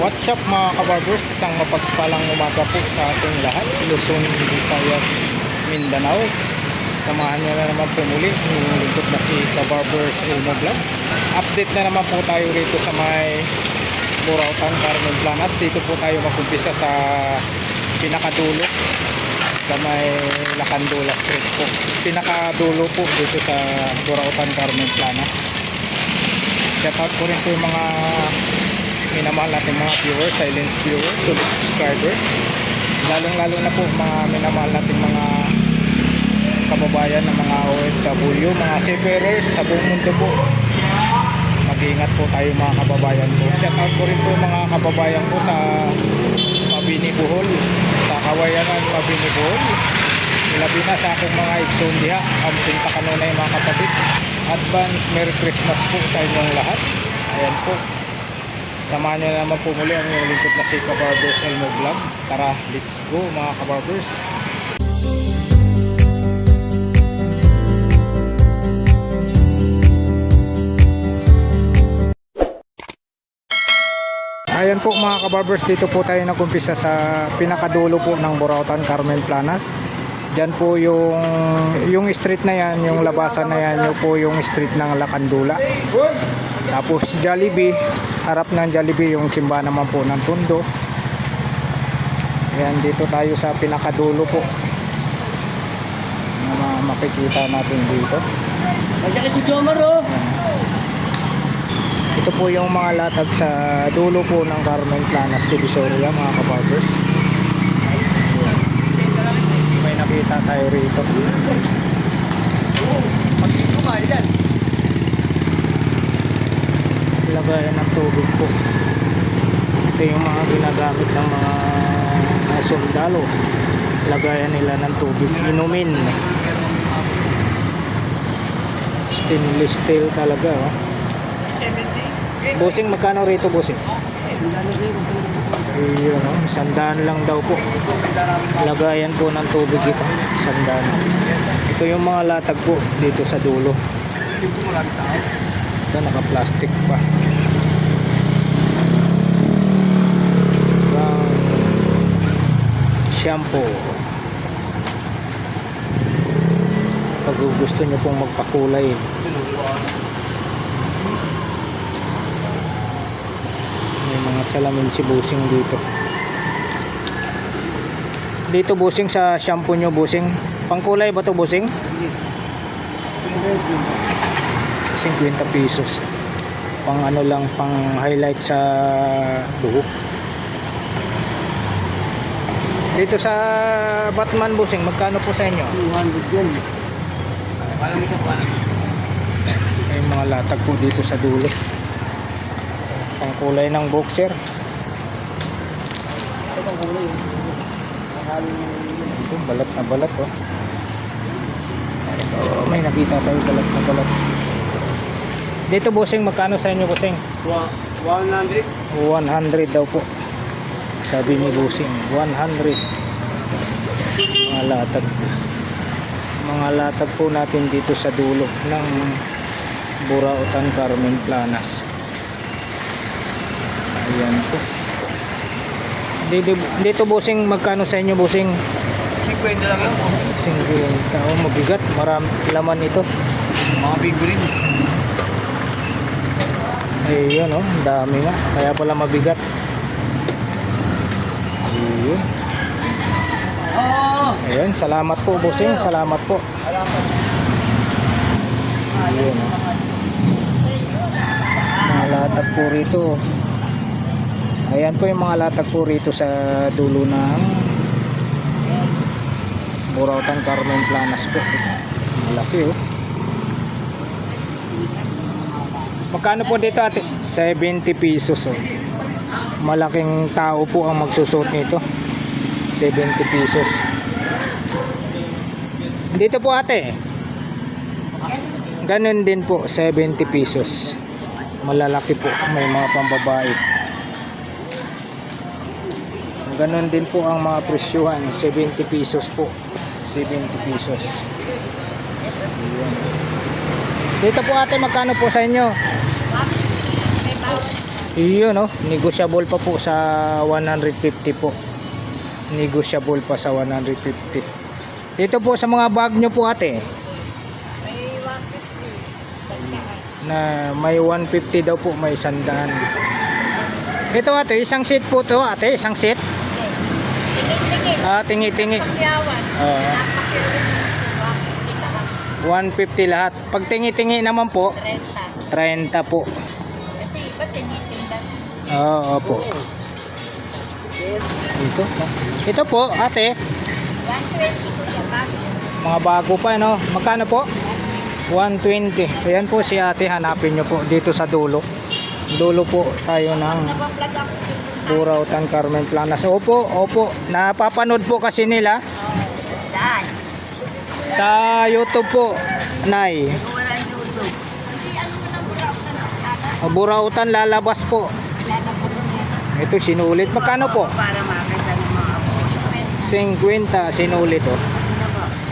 What's up mga kabarbers, isang mapagpalang umaga po sa ating lahat, Luzon, Visayas, Mindanao. Samahan nyo na naman po muli yung lingkod na si Kabarbers Elmo Vlog. Update na naman po tayo rito sa may Burautan, Carmen Planas. Dito po tayo magumpisa sa pinakadulo sa may Lacandula Street po. Pinakadulo po dito sa Burautan, Carmen Planas. Shoutout po rin po yung mga minamahal natin mga viewers, silent viewers, solid subscribers, lalong-lalo na po mga minamahal natin mga kababayan ng mga OFW, mga seafarers sa buong mundo po. Mag-iingat po tayo mga kababayan po. Shoutout po rin po mga kababayan po sa Mabini Bohol, sa Kawayanan Mabini Bohol, labi na sa aking mga igsondiha, ang pinta kanunay mga kapatid. Advance Merry Christmas po sa inyong lahat. Ayan po, samahan nyo naman po muli ang inyong lingkod na si Kabarbers Elmo Vlog. Tara, let's go mga kabarbers. Ayan po mga kabarbers, dito po tayo nagkumpisa sa pinakadulo po ng Burautan, Carmen Planas. Diyan po yung street na yan, yung labasan na yan, yung po yung street ng Lacandula. Tapos Jollibee, harap ng Jollibee yung simbahan naman po ng Tondo. Ayan, dito tayo sa pinakadulo po na makikita natin dito. Ito po yung mga latag sa dulo po ng Carmen Planas Divisoria mga kabarbers. May nakita tayo rito. Lagayan ng tubig po. Ito yung mga ginagamit ng mga sundalo. Lagayan nila ng tubig, inumin. Stainless steel talaga, oh. Bossing, magkano rito, bossing? Ayun, oh, 100 lang daw po. Lagayan po ng tubig ito, 100. Ito yung mga latag po dito sa dulo. Ito naka-plastic pa. Shampoo. Pag gusto nyo pong magpakulay, may mga salamin si bossing dito. Dito bossing sa shampoo nyo, bossing, pangkulay ba to, bossing? 50 pesos. Pang ano lang, pang highlight sa buhok. Dito sa Batman, bossing, magkano po sa inyo? 200 yan. May mga latag po dito sa dulo. Pang kulay ng boxer. Ito pang kulay. Ito, balat na balat, oh. May nakita tayo balat na balat. Dito bossing, magkano sa inyo, bossing? 100. 100 daw po. Sabi ni bossing, 100. Mga latag. Mga latag po natin dito sa dulo ng Burautan, Carmen Planas. Ayan po. Dito bossing, magkano sa inyo, bossing? 50 lang yun. 50. Oh, mabigat. Marami laman ito. Mga big green. Ayun, oh, dami nga. Kaya pala mabigat. Ayun. Ayun, salamat po, bossing. Salamat po. Ayun, oh. Mga latag po rito. Ayan po yung mga latag po rito sa dulo ng Burautan, Carmen Planas po. Malaki, oh. Magkano po dito, ate? 70 pesos, oh. Malaking tao po ang magsusot nito. 70 pesos. Dito po, ate. Ganun din po, 70 pesos. Malalaki po, may mga pambabae. Ganun din po ang mga presyuhan, 70 pesos po. 70 pesos. Ayan. Dito po ate, magkano po sa inyo? Iyon, no? Negotiable pa po sa 150 po. Negotiable pa sa 150. Dito po sa mga bag nyo po, ate. May 150. Sandaan. Na may 150 daw po, may 100. Ito, ate, isang seat po to, ate, isang seat. Tingin-tingin. Tingi-tingi. Pagyawan. Oo. Napakilin mo 150 lahat. Pag tingi-tingi naman po, 30. 30 po. Kasi iba tinitindan. Oo po. Ito po, ate, 120 ko siya bago. mga bago pa, no? Magkano po? 120. Ayan po si ate, hanapin nyo po dito sa dulo. Dulo po tayo ng Nagpa-vlog ako. Burautan Carmen Planas. Opo, opo. Napapanood po kasi nila Saan? sa YouTube po, Nay. Wala YouTube. Kasi ano mo nang burautan? Burautan lalabas po. Lala po doon. Ito sinulit. Magkano po? Para makita ng mga apo. 50 sinulit, oh.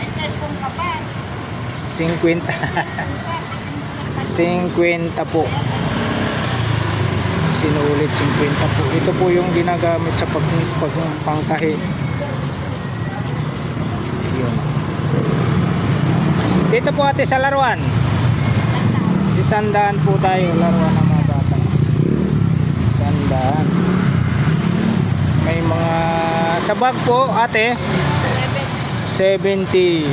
May cellphone ka pa. 50. 50 po. Sinulit 50 po. Ito po yung ginagamit sa pangtahi. Yun. Dito po ate sa laruan. Isandaan po tayo, laruan ng mga bata. Isandaan. May mga sa bag po ate 70.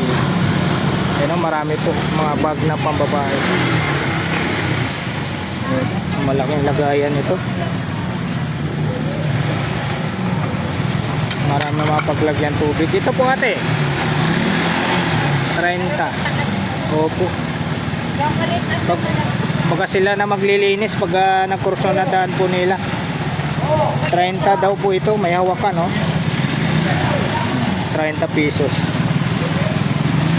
Ayun, marami po mga bag na pambabae. Ayun, malaking lagayan ito. Marami mapaglagyan tubig. Ito po ate 30. Opo. Pagka sila na maglilinis pag nagkurso na daan po nila. 30 daw po ito, may hawakan, no? 30 pesos.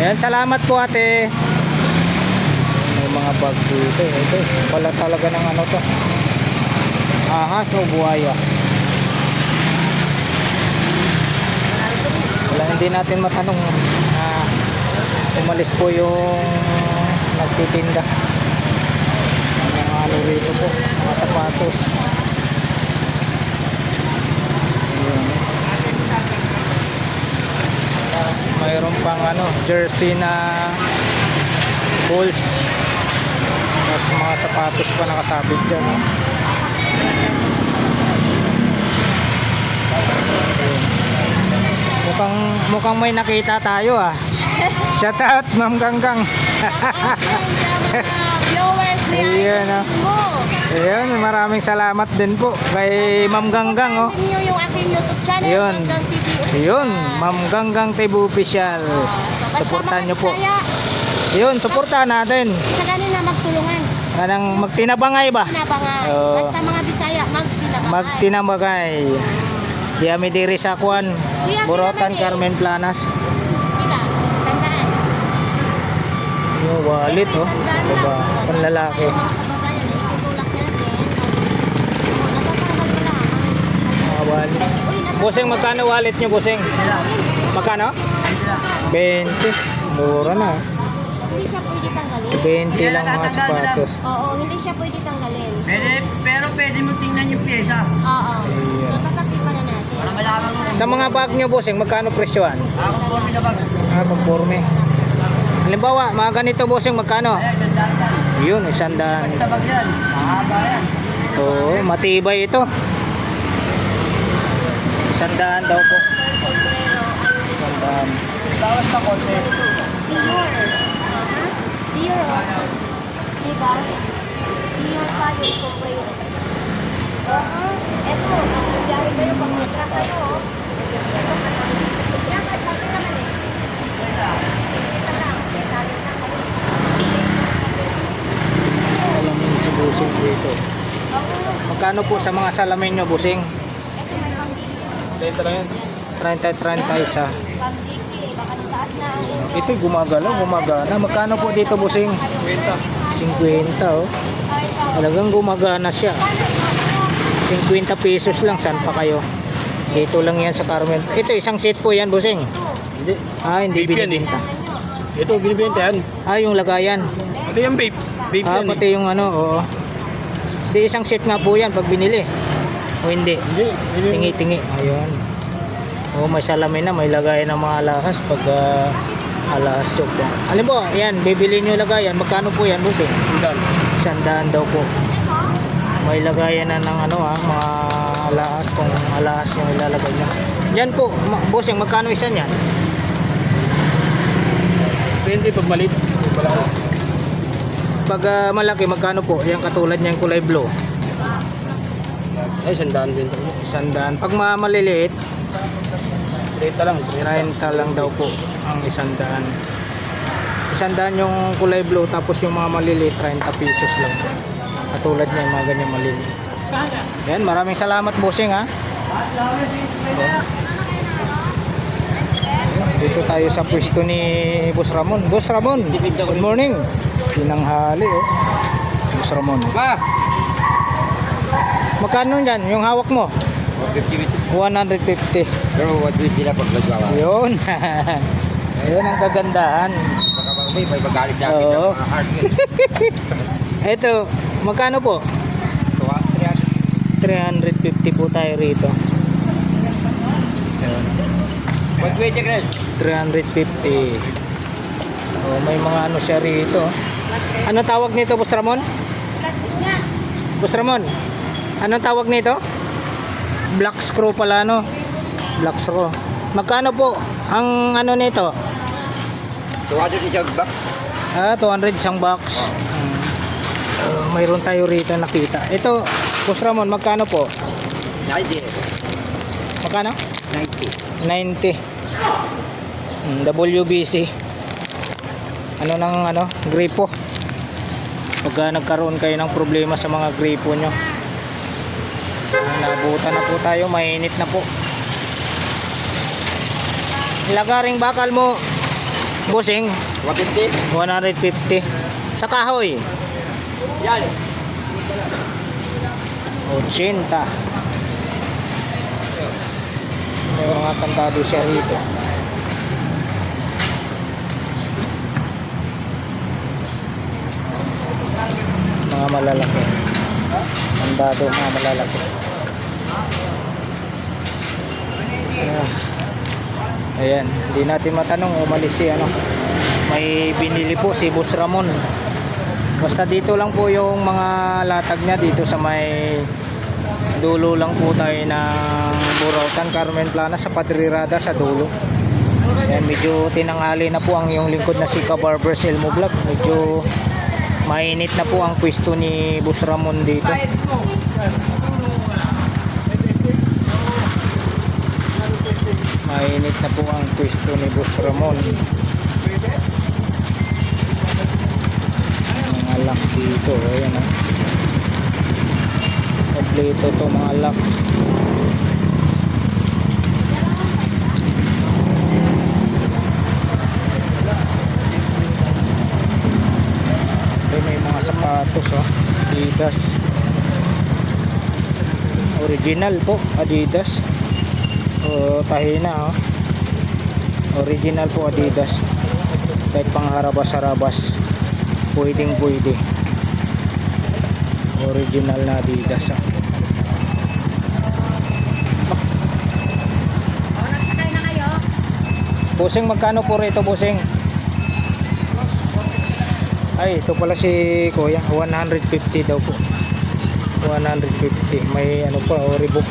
Ayan, salamat po ate. May mga bag dito. Ito, pala talaga ng ano to. Ahas o buhaya. Wala, hindi natin matanong. Umalis po yung nagtitinda. Mga ano rito po, mga sapatos. Mayroon pang ano, jersey na Bulls. Tapos mga sapatos pa nakasabit dyan, no? Mukhang may nakita tayo, ah. Shout out Ma'am Ganggang. Viewers ni Ayan, ah. mo. Ayun, maraming salamat din po kay Ma'am Ganggang, oh. Inyo yung aking YouTube channel, Yun. Ganggang TV Official. Yun, Ma'am Ganggang TV Official. Basta Suportahan mga nyo po. Bisaya, Yun, suportahan natin. sa kanila magtulungan. Anong magtinabangay ba? Tinabangay. Oo. Basta mga Bisaya, magtinabangay. Magtinabangay. Di ami diri sa kuan, Burautan Carmen Planas. Kila, tandaan. Yung wallet, oh. Diba? Panlalaki. Mga kababayan, itutulak natin. Natatanggap ko lang. Mga wallet. Busing, magkano wallet nyo, Busing? Magkano? 20. Mura na. Hindi siya pwede tanggalin. 20 lang mga sapatos. Oo, hindi siya pwede tanggalin. Pero pwede mo tingnan yung pyesa. Oo. Ayan. So, tatatipan na natin. Para malaman mo. Sa mga bag nyo, Busing, magkano presyoan? Ako po na bag. Pagporme. Halimbawa, mga ganito, Busing, magkano? Ayan, ganda. Yun, 100. Pati tabag yan. Mahaba yan. Oo, matibay ito. 100 daw po. 100. Bawas pa konti. Dior. Diba? Dior pa yung comprare. Oo. Eto, nangyari kayo, pag-isa kayo. Yan, kahit sabi naman eh. Kita lang, sabi na kayo. Salamin si Busing dito. Oo. Magkano po sa mga salamin nyo, Busing? Eto, may pambili. 30 isa. Pambili, baka nataas na ang inyo. Ito gumagana. Magkano po dito, Busing? 50, oh. Talagang gumagana siya. 50 pesos lang, saan pa kayo? Dito lang yan sa Carmen. Ito, isang set po yan, Busing. Hindi. Hindi Vape yan, binibenta. Ito, binibenta yan. Yung lagayan. Ito yung vape. Vape yan. Pati yung ano, oo. Di isang set nga po yan pag binili. O hindi? Hindi. Tingi-tingi. Ayun. O may salamin na, may lagay ng mga alahas pag alahas chok po. Alam po, yan, bibili nyo lagayan. Magkano po yan, boss? $100 daw po. May lagayan na ng ano mga alahas, kung alahas yung ilalagay nyo. Yan po, bossing, magkano isa niyan? 20 pag malit. Pag malaki, magkano po? Yan katulad niyang kulay blue. Ay, 100 din. 100. Pag maliliit, 30 lang. 30 lang daw po ang 100. 100 yung kulay blue, tapos yung mga maliliit 30 pesos lang po. Katulad niya yung mga ganyan maliliit. Yan, maraming salamat, bossing, ha. Dito tayo sa pwesto ni Boss Ramon. Boss Ramon, good morning. Tinanghali, oh. Boss Ramon. Magkano yan yung hawak mo? 150. Pero what we sila pag nagawa. Yun. Ayun ang kagandahan. Baka may magalit niya kita Oo. mga hard. Ito, magkano po? 350 po tayo rito. Ayun. What way check rin? 350. Oh, may mga ano siya rito. Ano tawag nito, Boss Ramon? Plastic nga. Boss Ramon, anong tawag nito? Black screw pala, no? Black screw. Magkano po ang ano nito? 200 isang back. 200 isang box. Mayroon tayo rito nakita. Ito, Boss Ramon, magkano po? 90. Magkano? 90. 90. WBC. Ano ng ano? Gripo. Pagka nagkaroon kayo ng problema sa mga gripo nyo. Nabutan na po tayo, mainit na po. Lagaring bakal mo, bossing, 150. 150. Sa kahoy, Yan. 80. May mga kantado siya rito. Mga malalaki. Kantado, mga malalaki. Ayan, hindi natin matanong, umalis si ano. May binili po si Boss Ramon. Basta dito lang po yung mga latag niya, dito sa may dulo lang po tayo ng Burautan, Carmen Plana, sa Padrirada sa dulo. Ayan, medyo tinanghali na po ang yung lingkod na si Kabarbers Elmo Vlog. Medyo mainit na po ang pwesto ni Boss Ramon dito. Mainit na po ang pwesto ni Boss Ramon. Mga lock dito, ayan o. Kompleto to mga lock. Okay, may mga sapatos o. Adidas. Original po, Adidas. O tahina o. Original po Adidas. Kahit pang harabas-harabas, pwedeng pwede. Original na Adidas o. Nagkakay na kayo? Busing, magkano po rito, busing? Ay, ito pala si Kuya, 150 daw po. 150. May ano pa, Reebok.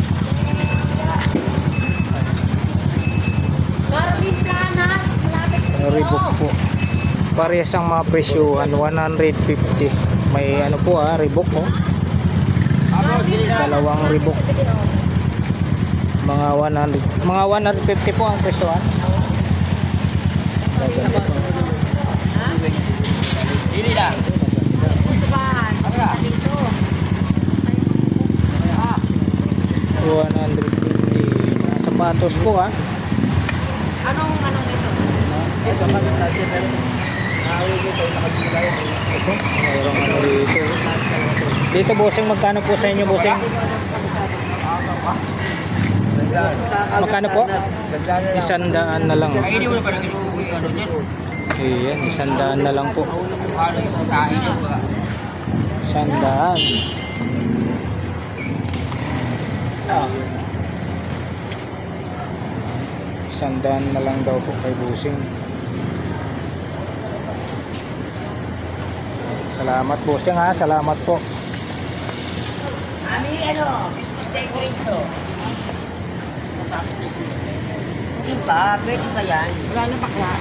Carmen Planas. Malapit sa Reebok po. Parehas ang mga presyuhan, 150. May ano po Reebok po. Dalawang Reebok. Mga 100. Mga 150 po ang presyuhan. Gaganda po. Dili lang. Subahan. Dito. 150. Sapatos po Anong nito? Ito, mayroong ano dito. Dito, bossing, magkano po sa inyo, bossing? Magkano po? 100 na lang. Ay, hindi mo na parang ano dyan. Ayan, 100 na lang po. 100. Sandaan na lang daw po kay Busing. Salamat Busing ha, salamat po. Ami, Christmas decoration. Hindi ba? Pwede ba yan? Wala na bakla.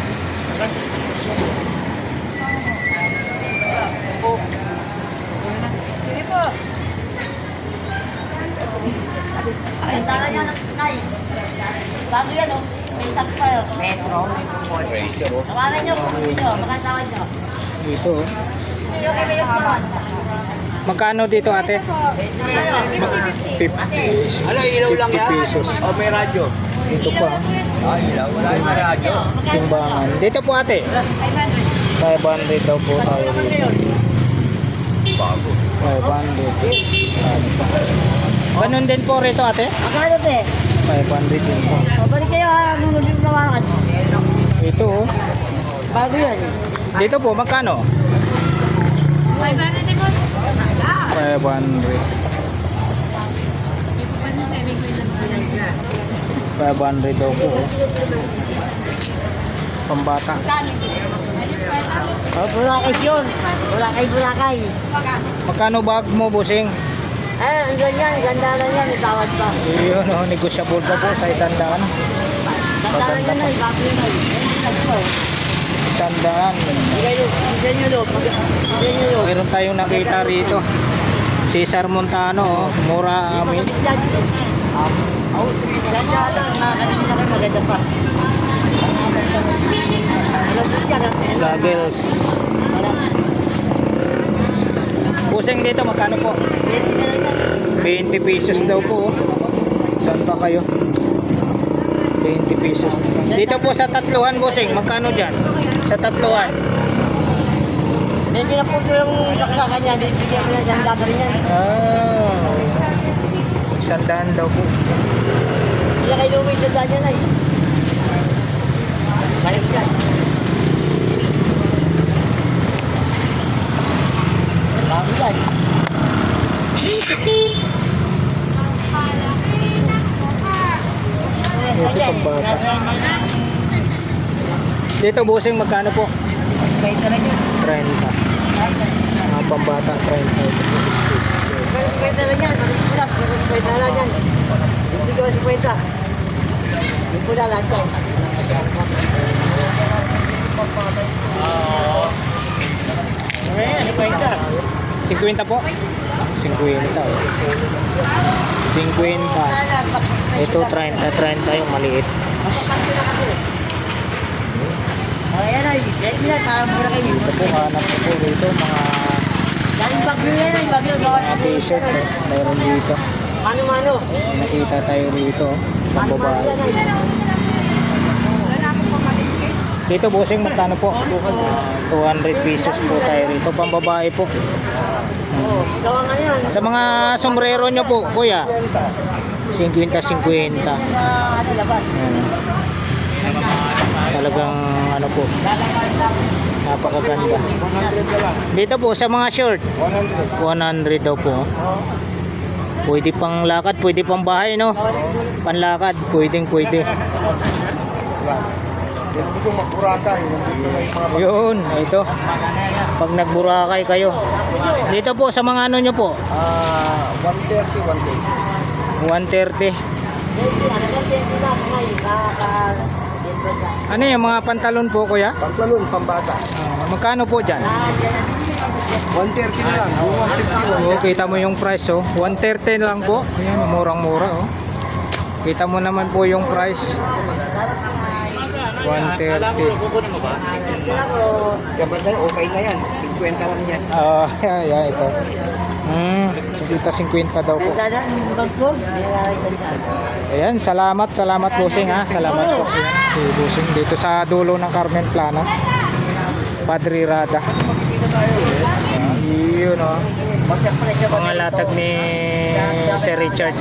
Oh. Sige po. Ay, tala niya ng Nay. Bago yan, oh. May tag pa yun. Metro mall. Tawanan niyo po ninyo. Makatawad niyo. Dito oh. Yung kayo naman. Magkano dito ate? 50. Ano, ilaw lang 50 yan? pesos. O may radyo? Dito pa. Ilaw. Wala yung may radyo. Timbangan. Dito po ate. 500 daw po tayo dito. Bago. 500. Ganun din po rito ate? Magkano pe? 500 din po. Balik kayo ha. Nung yung nawakan. Ito oh. Bago yan. Dito po magkano? 500 din po. 500. 500 daw po oh. Pambata. Oh, Bulakay yun. Bulakay. Magkano bag mo Busing? Andun yan. Ganda lang yan. Itawad pa. Yun oh, negosyable pa po sa 100. Ganda lang yan ay. Bago yan ay. 100. Bigyan nyo loob. Meron tayong nakita rito. Cesar Montano oh. Mura amin. Yan lang. Nakakanin na kayo. Maganda pa. Goggles. Busing dito magkano po? 20 pesos daw po oh. Saan pa kayo? 20 pesos. Dito po sa Tatluhan Busing, magkano dyan? Sa Tatluhan. Medyo na po yung saksakan niya. Bigyan mo na dyan. Laban niyan. Ah, 100 daw po. Sila kayo lumay sa dyan ay. Balik dyan. Bago yan. Ito pambata. Dito Busing magkano po? Kahit na lang yan. 30. Mga pambata 30. Kahit na lang yan. Kahit na lang yan. Hindi ko si Kwenta. Hindi po na lahat yan. Ayan, si Kwenta. 50 po? 50 oh. 50. Ito 30 yung maliit. Ayan ay. Kahit nila, parang mura kayo. Ito po hanap ko po dito mga Galing bagyo yan ay. Bagyo. t-shirt oh. Mayroon dito. Mano-mano. Nakita tayo rito. Mano-mano yan Pambabae. ay. Dito Busing magkano po? 200 pesos po tayo rito. Pambabae po. Oo, gawa nga yan. Sa mga sombrero nyo po, kuya. 50-50. Ano laban? Ayan. Talagang ano po, napakaganda. 100 na lang. Dito po sa mga short, 100 daw po. Pwede pang lakad, pwede pang bahay no. Panlakad, pwedeng pwede. Kung gusto magburakay, nandito na yung mga Yun, ito. Pag nagburakay kayo. Dito po sa mga ano nyo po, 130, 130. Ano yung mga pantalon po kuya? Pantalon, pambata. Magkano po dyan? 130 na lang. 150, Oh, kita mo yung price oh. 130 lang po. Ayan, murang-mura oh. Kita mo naman po yung price. 130. Dapat na, okay na yan. 50 lang yan. Ah, yeah, ito. Dito 50 daw po. Ayan, salamat Busing ha. Salamat po. Ayan, si Busing dito sa dulo ng Carmen Planas. Padre Rada. Yun oh. Pangalatag ni Sir Richard.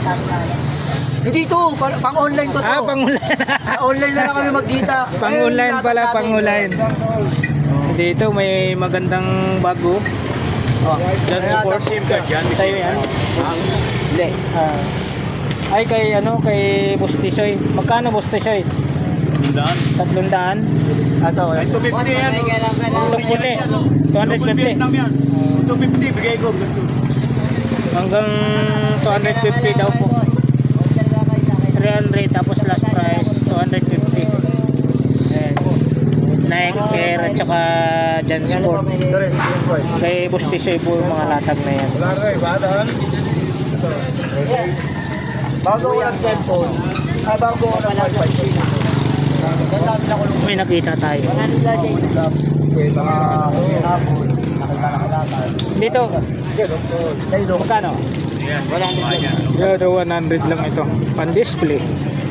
Dito, pang-online ko to. Pang-online. Online na lang kami magkita. Pang-online pala, pang-online. Dito may magandang bago. Oh, John Sports. Tayo yan. Hindi. Ay, kay ano, kay Bustisoy. Magkano Bustisoy? 300? Ato, Ay, 250 yan. Itong puti. Double 250. Vietnam yan. 250, bigay ko. Hanggang 250 daw po. 300 tapos last price 250. Ayan. Nike Air at saka Jansport. Kay Bustisoy po yung mga latag na yan. Wala rin, badaan. Bago ko ng cellphone, bago ko ng wifi. May nakita tayo. Dito, magkano? Yeah, 100 lang ito. Pan-display. 100.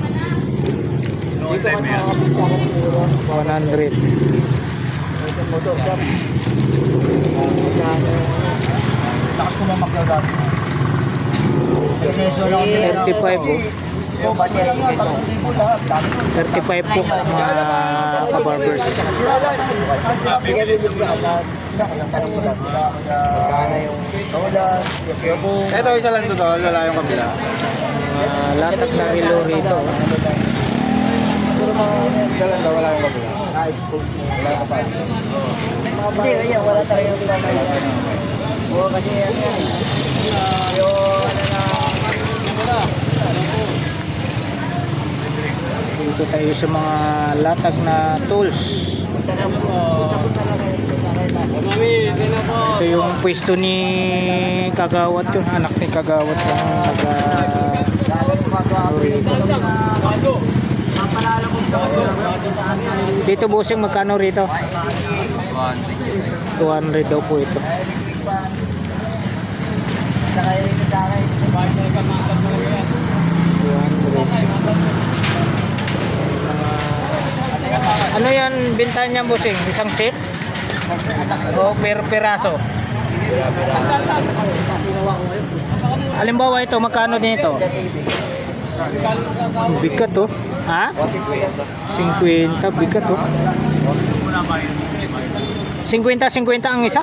Takas ko mamakyaw dati. 35 po. Ito, battery ito. 35 po mga kabarbers. Bigyan mo yung lahat. Magkano yung tola, yung Ito, isa lang to, wala yung kabila. Latag na relo rito. Isa lang daw, wala yung kabila. na-expose mo. Wala ka pa. Hindi, kaya wala talaga yung pinapaya. Oo, kasi yan yan. Yung Dito tayo sa mga latag na tools. Ito yung pwesto ni Kagawad yun. Anak ni Kagawad yung dito busing magkano rito? 200 daw po ito. saka yung nagkakay. 200. Ano yan binta niya busing? Isang set? O per peraso? Halimbawa ito, magkano din ito? Bigat to. Ha? 50, bigat to. 50 ang isa?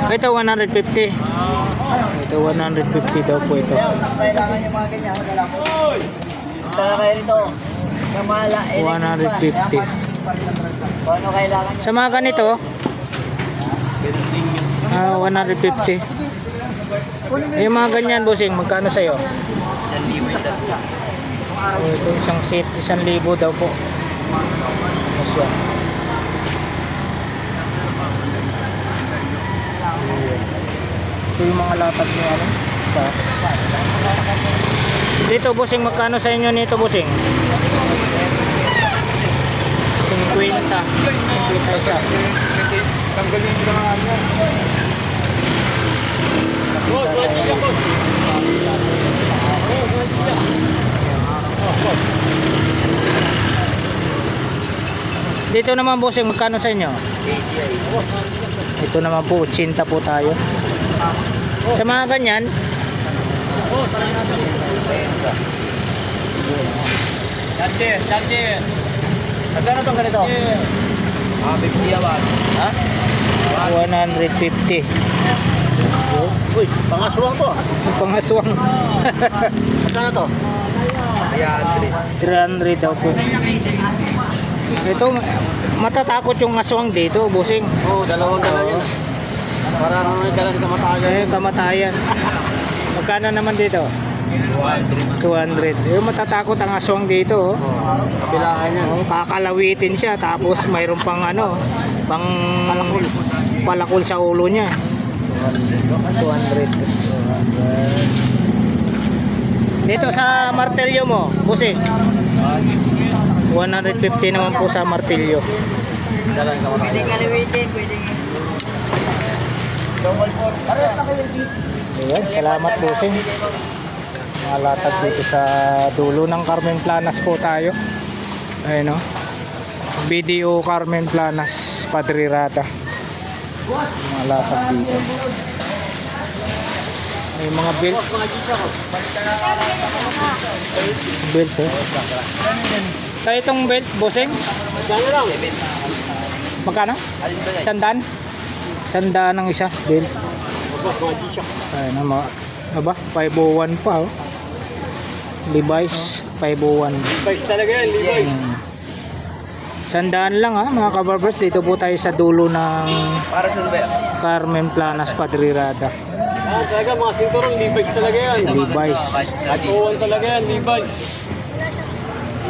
Ito 150. Ito 150 daw po ito. Kailangan yung mga ganyan. Tara kayo rito. Kamala. 150. Ano kailangan nyo? Sa mga ganito, 150. Yung mga ganyan, bossing, magkano sa'yo? 1,000 ito. Ito isang set, 1,000 daw po. Mas yan. Ito yung mga latag niya. Ano? Dito, bossing, magkano sa inyo nito, bossing? 50. 50 isa. Tanggalin ko na nga yan. Dito naman bossing, magkano sa inyo? Ito naman po, 80 po tayo. Sa mga ganyan, Dante. Magkano itong ganito? 50 yawan. Ha? 150. Uy, pangaswang to. Pangaswang. Magkano to? Ayan, 300 daw po. Ito, matatakot yung aswang dito, bossing. Oo, dalawang dala yan. Parang nagkaroon kamatayan. Kamatayan. Magkano naman dito? 200. Yung matatakot ang aswang dito. Kabilaan yan. Kakalawitin siya, tapos mayroon pang ano, pang palakol sa ulo niya. 200. Dito sa martelyo mo, bossing. 150 naman po sa martilyo. Pwede kalawitin, pwede. Double four. Aras na kayo, Ayan, salamat bossing. Mga latag dito sa dulo ng Carmen Planas po tayo. Ayun o. BDO Carmen Planas, Padre Rata. Mga latag dito. May mga belt. Belt eh. Sa itong belt, bossing? Gano'n lang? Magkano? 100? 100 ang isa, belt. Ayan na mga, aba, 501 pa oh. Levi's 501. Levi's talaga yan, Levi's. Sandaan lang ha mga kabarbers, dito po tayo sa dulo ng Para sa ba? Carmen Planas Padrirada. Talaga mga sinturong Levi's talaga yan. Levi's. At talaga yan, Levi's.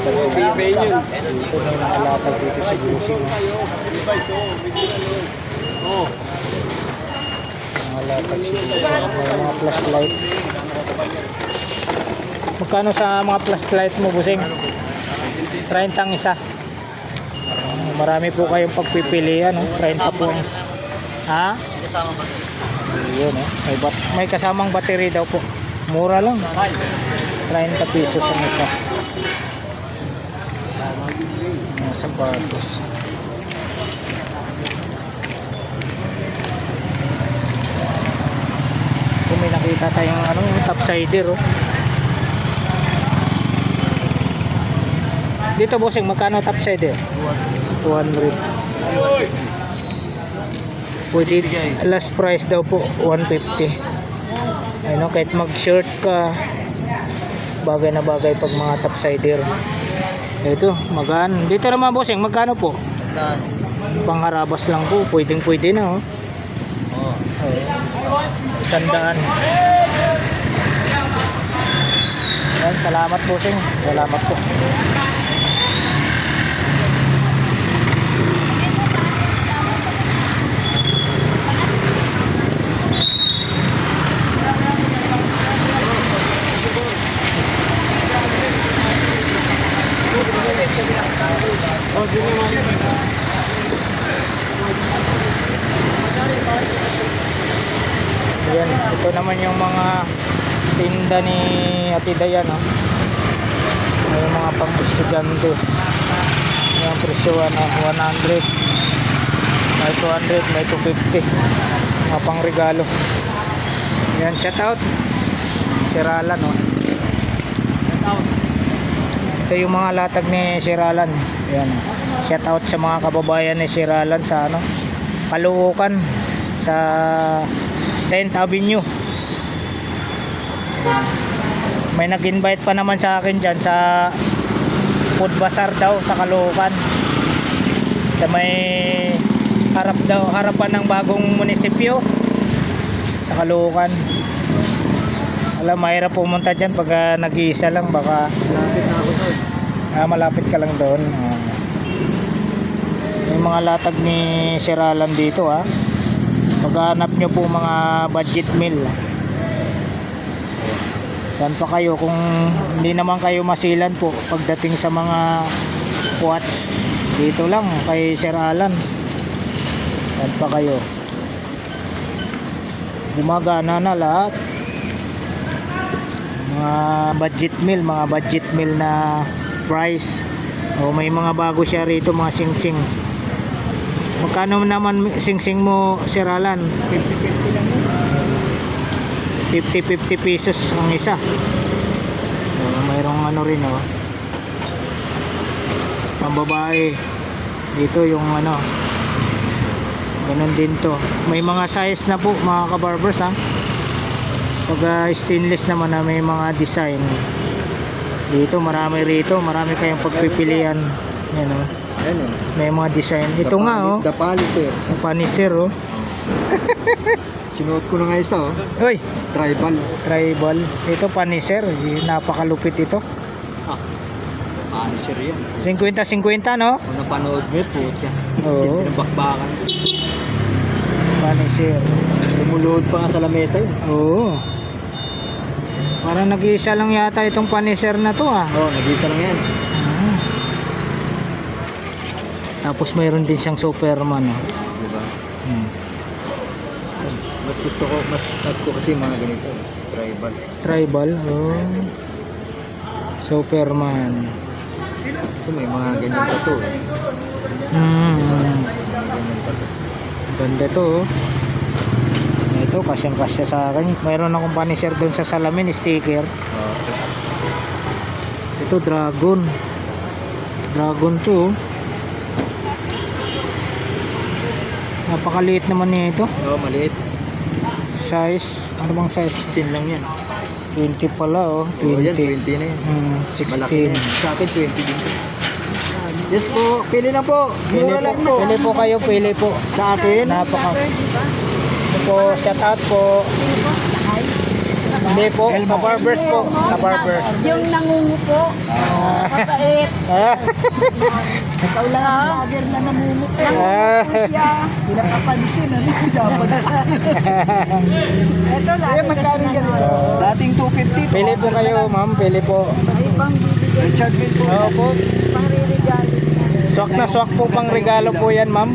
Bibay yun. Ito may nakalatag dito sa Gusing. Levi's, oh. Nakalatag sa Gusing. May mga flashlight. Magkano sa mga flashlight mo, Busing? 30 ang isa. Marami po kayong pagpipilian, no? 30 po ang isa. Ha? Yun, eh. May kasamang battery daw po. Mura lang. 30 pesos ang isa. Mga sapatos. Kung may nakita tayong topsider, oh. Dito, bossing, magkano topsider? 200. Pwede, last price daw po 150. Ano, kahit mag-shirt ka, bagay na bagay pag mga topsider. Ito, magaan. Dito naman, bossing, magkano po? Pangharabas lang po, pwedeng pwede na, oh. Sandaan. Ayan, salamat, bossing. Salamat po. Ayan, ito naman yung mga tinda ni Ate Dayan, oh. May mga pang-estudyante. Yung presyoan, 100, may 200, may 250. Mga pang-regalo. Ayan, shout out Siralan, oh. Ito yung mga latag ni Siralan. Ayan, oh. Shout out sa mga kababayan ni Siralan sa Caloocan, sa 10th Avenue. May nag-invite pa naman sa akin dyan sa food bazaar daw sa Caloocan, sa may harapan ng bagong munisipyo sa Caloocan. Alam, mahirap pumunta dyan pag nag-iisa lang, baka malapit ka lang doon. May mga latag ni Siralan dito, ha. Paghanap nyo po mga budget meal, saan pa kayo kung hindi naman kayo masilan po pagdating sa mga watch, dito lang kay Sir Alan. Saan pa kayo, gumagana na lahat. Mga budget meal na price. O may mga bago siya rito, mga singsing. Magkano naman singsing mo, Sir Alan? 50 pesos ang isa. Mayroong rin, oh. Pambabae. Dito yung ganun din to. May mga size na po, mga kabarbers, ha. Pag stainless naman na may mga design. Dito marami rito, marami kayong pagpipilian. Yan, oh. May mga design. Ito nga, oh. The Paniser. Yung Paniser, oh. Sinuot ko na nga isa, oh. Uy, Tribal. ito Paniser, napakalupit ito. Paniser yan. 50-50, no? Kung napanood mo yun, putya. Oo. Pinabakbakan. Paniser. Lumuluhod pa nga sa lamesa yun. Oo. Parang nag-iisa lang yata itong Paniser na to, ah. Oo, nag-iisa lang yan. Tapos mayroon din siyang Superman, oh. Diba? Mas Mas ko kasi mga ganito. tribal, oh. Superman. Ito may mga ganyan pa to. Ganyan pa to. Ganda to, oh. Ito, kasyang-kasya sa akin. Mayroon akong Paniser doon sa salamin, sticker. Ito, Dragon to, oh. Napakaliit naman nito. Oo, maliit. Size, ano bang size? 16 lang yan. 20 pala oh. Oh, 20. yan, 20 na yan. Malaki na 16. yan. Sa akin, 20 din. Yes po, pili lang po. Mura lang po. Pili po kayo, pili po. Sa akin, Napaka. Ito po, shout out po. Hindi po, ka-barbers po. Ka-barbers. Yung nangungupo. Mabait. Ikaw lang ang vlogger na namumupo. Siya. pinakapansin, ano? Pinapansin. Ito lang. Eh, magkano yan? Dating 250 po. Pili po kayo, ma'am. Pili po. Ay, pang bibigay. Richard Mill po. Oo po. Pang ririgalo. Swak na swak po pang regalo po yan, ma'am.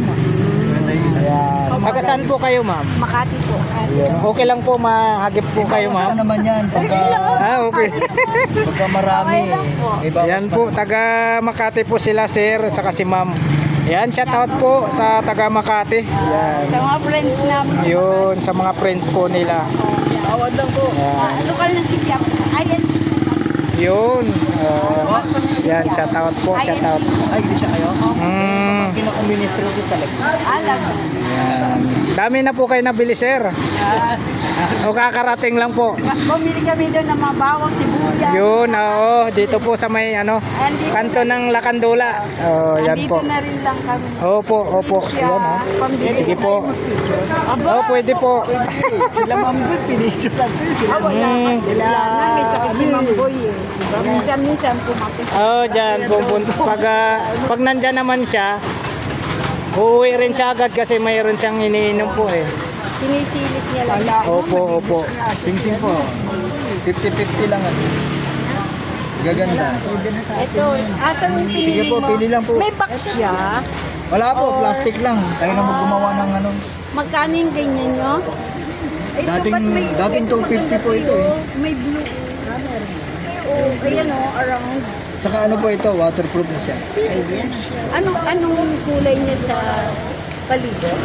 Ayan. Taga saan po kayo, ma'am? Makati po. Ayan. Okay lang po, mahagip po kayo, Bawas pa ma'am. naman yan. Okay. Pagka marami. Okay lang po. May bawas Ayan pa. po, taga Makati po sila, sir, at saka si ma'am. Ayan, shout out po sa taga Makati. Ayan. Sa mga friends namin. Yun, sa mga friends po nila. Tawad lang po. Ayan. Lokal na si Chap. Ayan. Yun. Yan, shout out po, shout out. Ay, hindi siya kayo? Mm. Kinaka-ministry ko sa lag. Alam. Yan. Dami na po kayo nabili, sir. O kakarating lang po. Bumili kami doon ng mga bawang, sibuyas. Yun, oo, dito po sa may Andito- kanto ng Lakandula. Oh, yan Andito po. na rin lang kami. Opo, opo. Siya, Yan, oh. pambili Sige na po. tayo mag-picture. Aba, Oh, pwede po. Sila mambut, pinidyo lang po sila. wala Mm. wala na. May sakit si Mamboy eh. Minsan-minsan pumapunta. Oh, diyan pupunta pag nandyan naman siya, uuwi rin siya agad kasi mayroon siyang iniinom po eh. Sinisilip niya lang. Opo, opo. Sing-sing po. 50-50 lang. Gaganda. Ito, asan yung pinili Sige po, mo? pili lang po. May box siya. Wala po, plastic lang. Kaya na gumawa ng ano. Magkano yung ganyan nyo? Ito, Dating- ba't may- dating ito, 250 po maganda ito eh. May blue. Oh, ayan o, around. Tsaka ano po ito, waterproof na siya. Anong kulay niya sa palibot?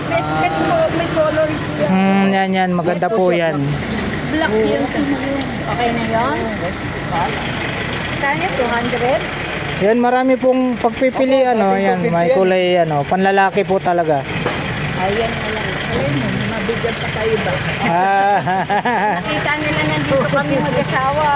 Kasi po, may colors yan. Yan, maganda po yan. Black yun. Okay na yun? Kaya 200? Yan, marami pong pagpipili, yan, may kulay, panlalaki po talaga. Ayan na lang. Alam mo, mabigat sa kaiba. Ah, Nakita nila nandito kami mag-asawa.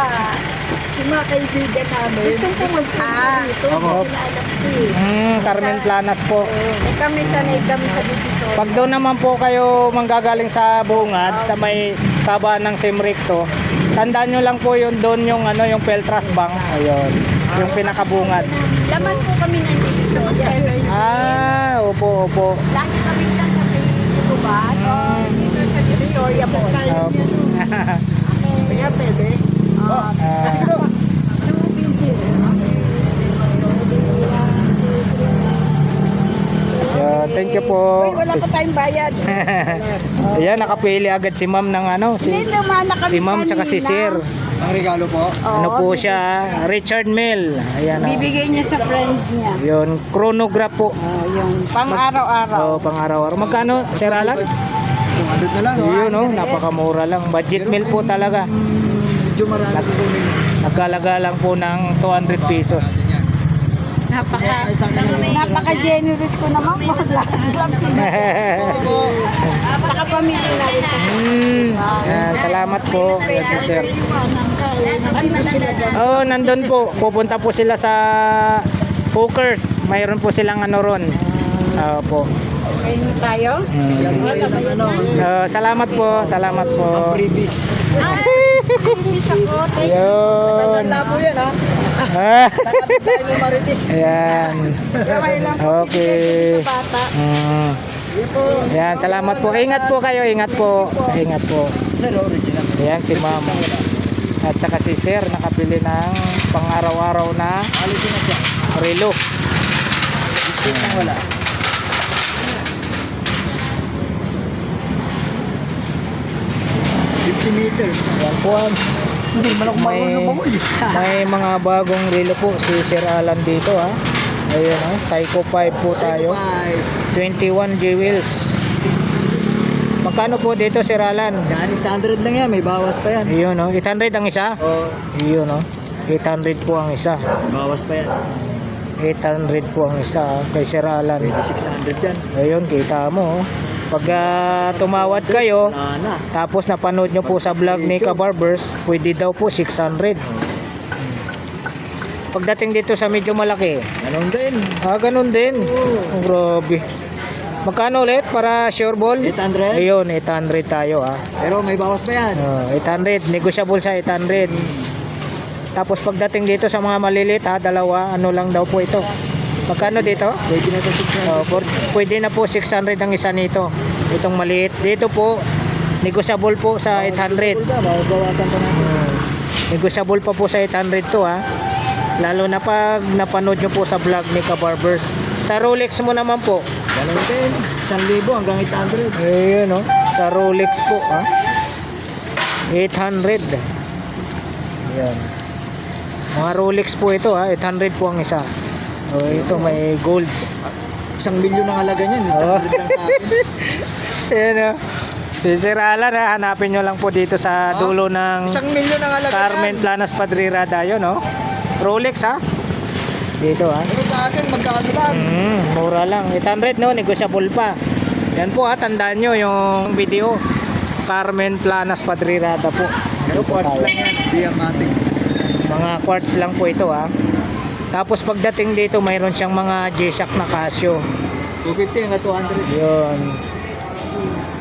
Yung mga kaibigan namin. Gustong pumunta dito. Opo. Alam ko eh. Carmen Planas po. Eh kami sanay kami sa Divisoria. Pag doon naman po kayo manggagaling sa Bungad, sa may kaba ng Simricto, tandaan nyo lang po yun doon yung yung Peltras Bank. Ayun, yung pinakabungad. Laman po kami ng Divisoria. Opo, opo. Lagi kami lang sa Tuguban. Dito sa Divisoria po. Opo. Kaya pwede. Ah, Sa video. yun, thank you po. Uy, wala pa tayong bayad. Ayan, nakapili agad si ma'am ng Hindi naman na kami si ma'am tsaka si kanina. sir. Ang regalo po. Ano po siya? Richard Mill. Ayan. Bibigay niya sa friend niya. Yun, chronograph po. Yung pang araw-araw. Pang araw-araw. Magkano, Sir Alan? 200 na lang. Yun, napakamura lang. Budget meal po talaga. Medyo marami po kami. Nagkalaga lang po ng 200 pesos. Napaka-generous ko naman. Napaka-pamilya na rin. Yan, salamat po. Yes, sir. Oh, nandun po. Pupunta po sila sa Hookers. Mayroon po silang ron. Po. Okay na tayo? Salamat po. Salamat po. Freebies. Miss ako. Thank you. Ayun. Saan po yan ha? Ah, Saan kapit tayo ng Marites? Ayan. Okay lang po. Okay. Sa bata. Yan, salamat po. Ingat po kayo, ingat po. Ingat po. Sir, original. Ayan si ma'am. At saka si sir nakabili ng pang-araw-araw na Quality na siya. relo. Dito nang wala. meters. Yan po. Hindi man ako marunong lumangoy. May mga bagong relo po si Sir Alan dito ha. Ayun Psycho 5 po tayo. 21 G-Wheels. Magkano po dito Sir Alan? Yan, 800 lang yan. May bawas pa yan. Ayun 800 ang isa? Oh, Ayun 800 po ang isa. bawas pa yan. 800 po ang isa kay Sir Alan. Pwede 600 yan. Ayun, kita mo. Pag tumawad kayo, Wala na. tapos napanood nyo po sa vlog ni Kabarbers, pwede daw po 600. Pagdating dito sa medyo malaki, Ganun din. ganun din. Oo. Oh, grabe. Magkano ulit para sure ball? 800. Ayun, 800 tayo ha. Pero may bawas pa yan. 800, negotiable sa 800. Tapos pagdating dito sa mga maliliit ha, dalawa, ano lang daw po ito. Magkano dito? Pwede na sa 600. Pwede na po 600 ang isa nito. Itong maliit. Dito po, negotiable po sa 800. Bawasan pa natin. Negotiable pa po sa 800 to ha. Lalo na pag napanood nyo po sa vlog ni Kabarbers. Sa Rolex mo naman po. Ganun din. 1,000 hanggang 800. Ayun o. Sa Rolex po ha. 800. Ayan. Mga Rolex po ito ha. 800 po ang isa. O ito may gold. 1 milyon ang halaga niyan. 800 lang sa akin. Ayan o. Si Sir Alan ha. Hanapin nyo lang po dito sa dulo ng 1 milyon ang halaga Carmen niyan. Planas Padrirada yun no. Rolex ha. Dito ha. Pero sa akin, magkano lang? Mura lang. 800 no, negotiable pa. Yan po ha, tandaan nyo yung video. Carmen Planas Padrirada po. Pero quartz lang yan. Diamante. Mga quartz lang po ito ha. Tapos pagdating dito, mayroon siyang mga G-Shock na Casio. 250 hanggang 200. Yun.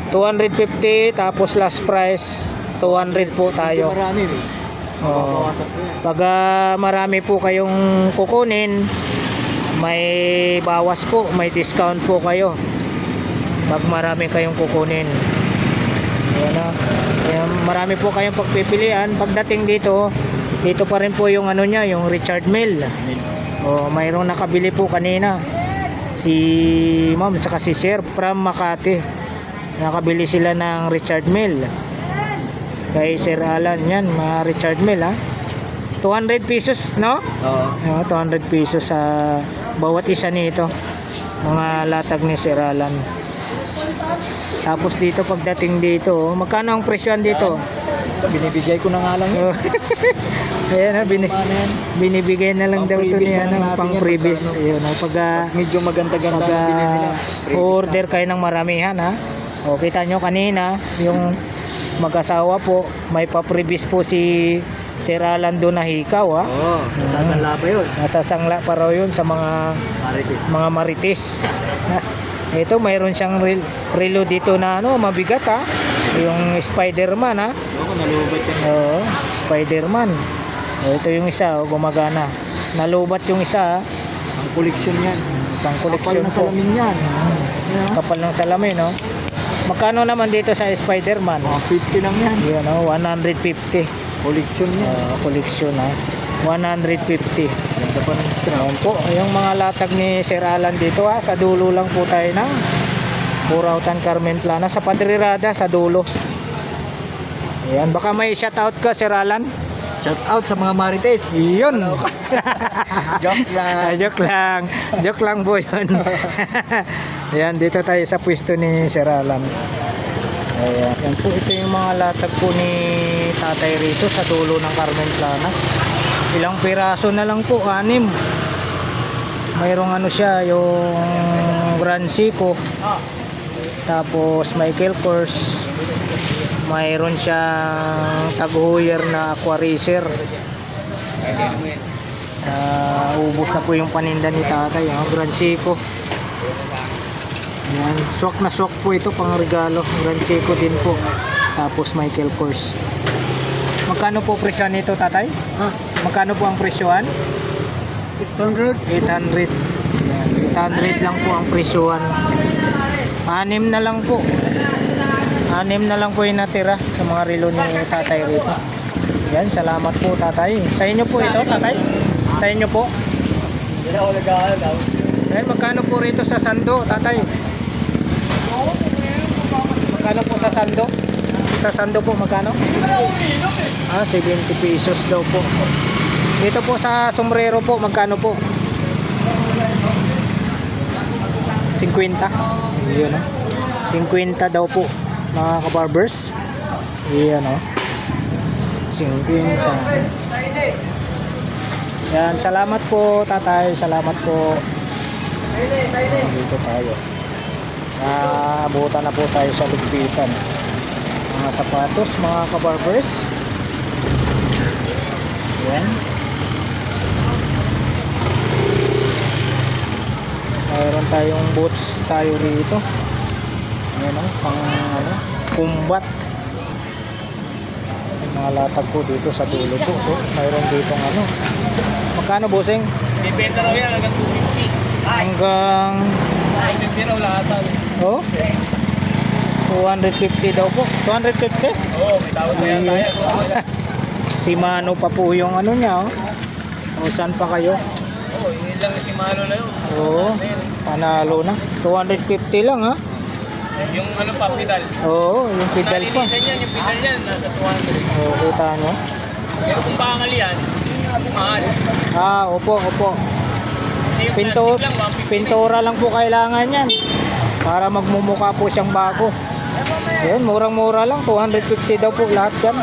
250, tapos last price, 200 po tayo. Marami eh. Oo. Mabawasan ko yan. Pag marami po kayong kukunin, may bawas po, may discount po kayo. Pag marami kayong kukunin. Ayan na. Kaya marami po kayong pagpipilian. Pagdating dito, dito pa rin po yung ano niya, yung Richard Mille. O, mayroong nakabili po kanina. Si Ma'am at si Sir from Makati. Nakabili sila ng Richard Mille. Kay Sir Alan yan, mga Richard Mille ha. 200 pesos, no? Oo. 200 pesos sa bawat isa nito. Mga latag ni Sir Alan. Tapos dito pagdating dito, magkano ang presyon dito? Binibigay ko na nga lang yun. Ayan ha, Paano yan? binibigay na lang daw ito Pang-previous niya na lang natin pang yan, previous. magkano? Ayun, pag Medyo maganda-ganda ang bilhin nila. order kayo ng maramihan ha. O kita nyo kanina yung mag-asawa po, may pa-previous po si Sir Alan doon na hikaw ha. Oo. Sasanla pa yun. Nasasangla pa raw yun sa mga marites. Ito mayroon siyang relo dito na ano, mabigat ha. Yung Spider-Man ha. Oo, nalubat yan. Oo, Spider-Man. Ito yung isa, gumagana. Nalubat yung isa ha. Ang koleksyon yan. Pang Kapal koleksyon na po. salamin yan. Kapal ng salamin no. Magkano naman dito sa Spider-Man? Mga 50 lang yan. Yan oh, 150. Koleksyon yan. Koleksyon ha. 150. Ganda pa ng strap. Ayan po, yung mga latag ni Sir Alan dito ha. Sa dulo lang po tayo ng Burautan Carmen Planas. Sa Padrirada, sa dulo. Ayan, baka may shoutout ka Sir Alan? Shout out sa mga marites. Yun. Joke lang. Joke lang. Joke lang po yun. Ayan, dito tayo sa pwesto ni Sir Alan. Ayan. Yan po, ito yung mga latag po ni tatay rito sa dulo ng Carmen Planas. Ilang piraso na lang po, 6. Mayroong ano siya, yung Grand Seiko. Tapos Michael Kors. Mayroon siyang Tag-Heuer na Aqua Racer. Ubos na po yung paninda ni tatay, Grand Seiko. Ayan, swak na swak po ito pang regalo. Grand Seiko din po. Tapos Michael Kors. Magkano po presyo nito tatay? Magkano po ang presyoan? 800. 800. Ayan, 800 lang po ang presyoan. 6 na lang po. 6 na lang po yung natira sa mga relo ni tatay rito. Yan, salamat po tatay. Sa inyo po ito tatay? Sa inyo po? Ayan, magkano po rito sa sando tatay? Magkano po sa sando? Sa sando po magkano? 70 pesos daw po. Dito po sa sombrero po magkano po? 50. Yun 50 daw po mga kabarbers. Yan 50. Yan, salamat po tatay, salamat po. Dito tayo. Naabutan na po tayo sa ligpitan. Mga sapatos, mga kabarbers. Yan. Mayroon tayong boots tayo rito. Ayan o, pang ano, kumbat. Mga latag po dito sa dulo po. Mayroon dito ano. Magkano, bossing? Bibenta raw yan hanggang 250. Hanggang... 250 raw lahat. Oh? 250 daw po. 250? Oo, may tawad na yan tayo. Si Mano pa po yung ano niya, oh. O, saan pa kayo? Oo, yun lang si Malo na yun. Oo, panalo na. 250 lang, ha? Yung ano pa, pedal. Oo, yung pedal pa. Nalinisan yan, yung pedal yan, nasa 200. Oo, kita nyo. Pero kung bakal yan, mahal. Ah, opo, opo. Kasi yung Pinto, plastic lang, 150. pintura lang po kailangan yan. Para magmumukha po siyang bago. Ayun, murang-mura lang. 250 daw po lahat yan.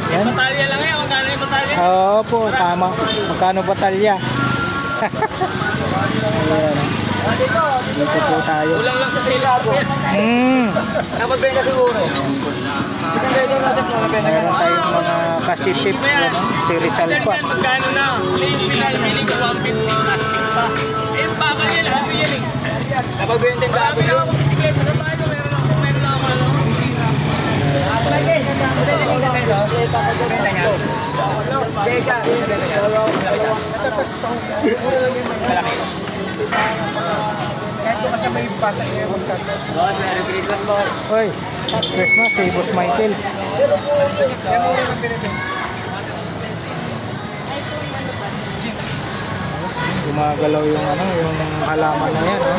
Yan. Batalya lang yan, magkano yung batalya? Oo po, tama. Magkano batalya? Ayan. Dito po tayo. Kulang lang sa silabo. Napagbenta siguro. Mayroon tayong mga kasitip. Si Rizal pa. Magkano na? Yung pinalili ko 150 plastic pa. Eh, baka yan, ano yan eh. Napagbenta yung gabi lang. Bisikleta na tayo, meron lang ako ano. Hoy, Christmas si Boss Michael. Gumagalaw yung ano, yung halaman na yan, oh.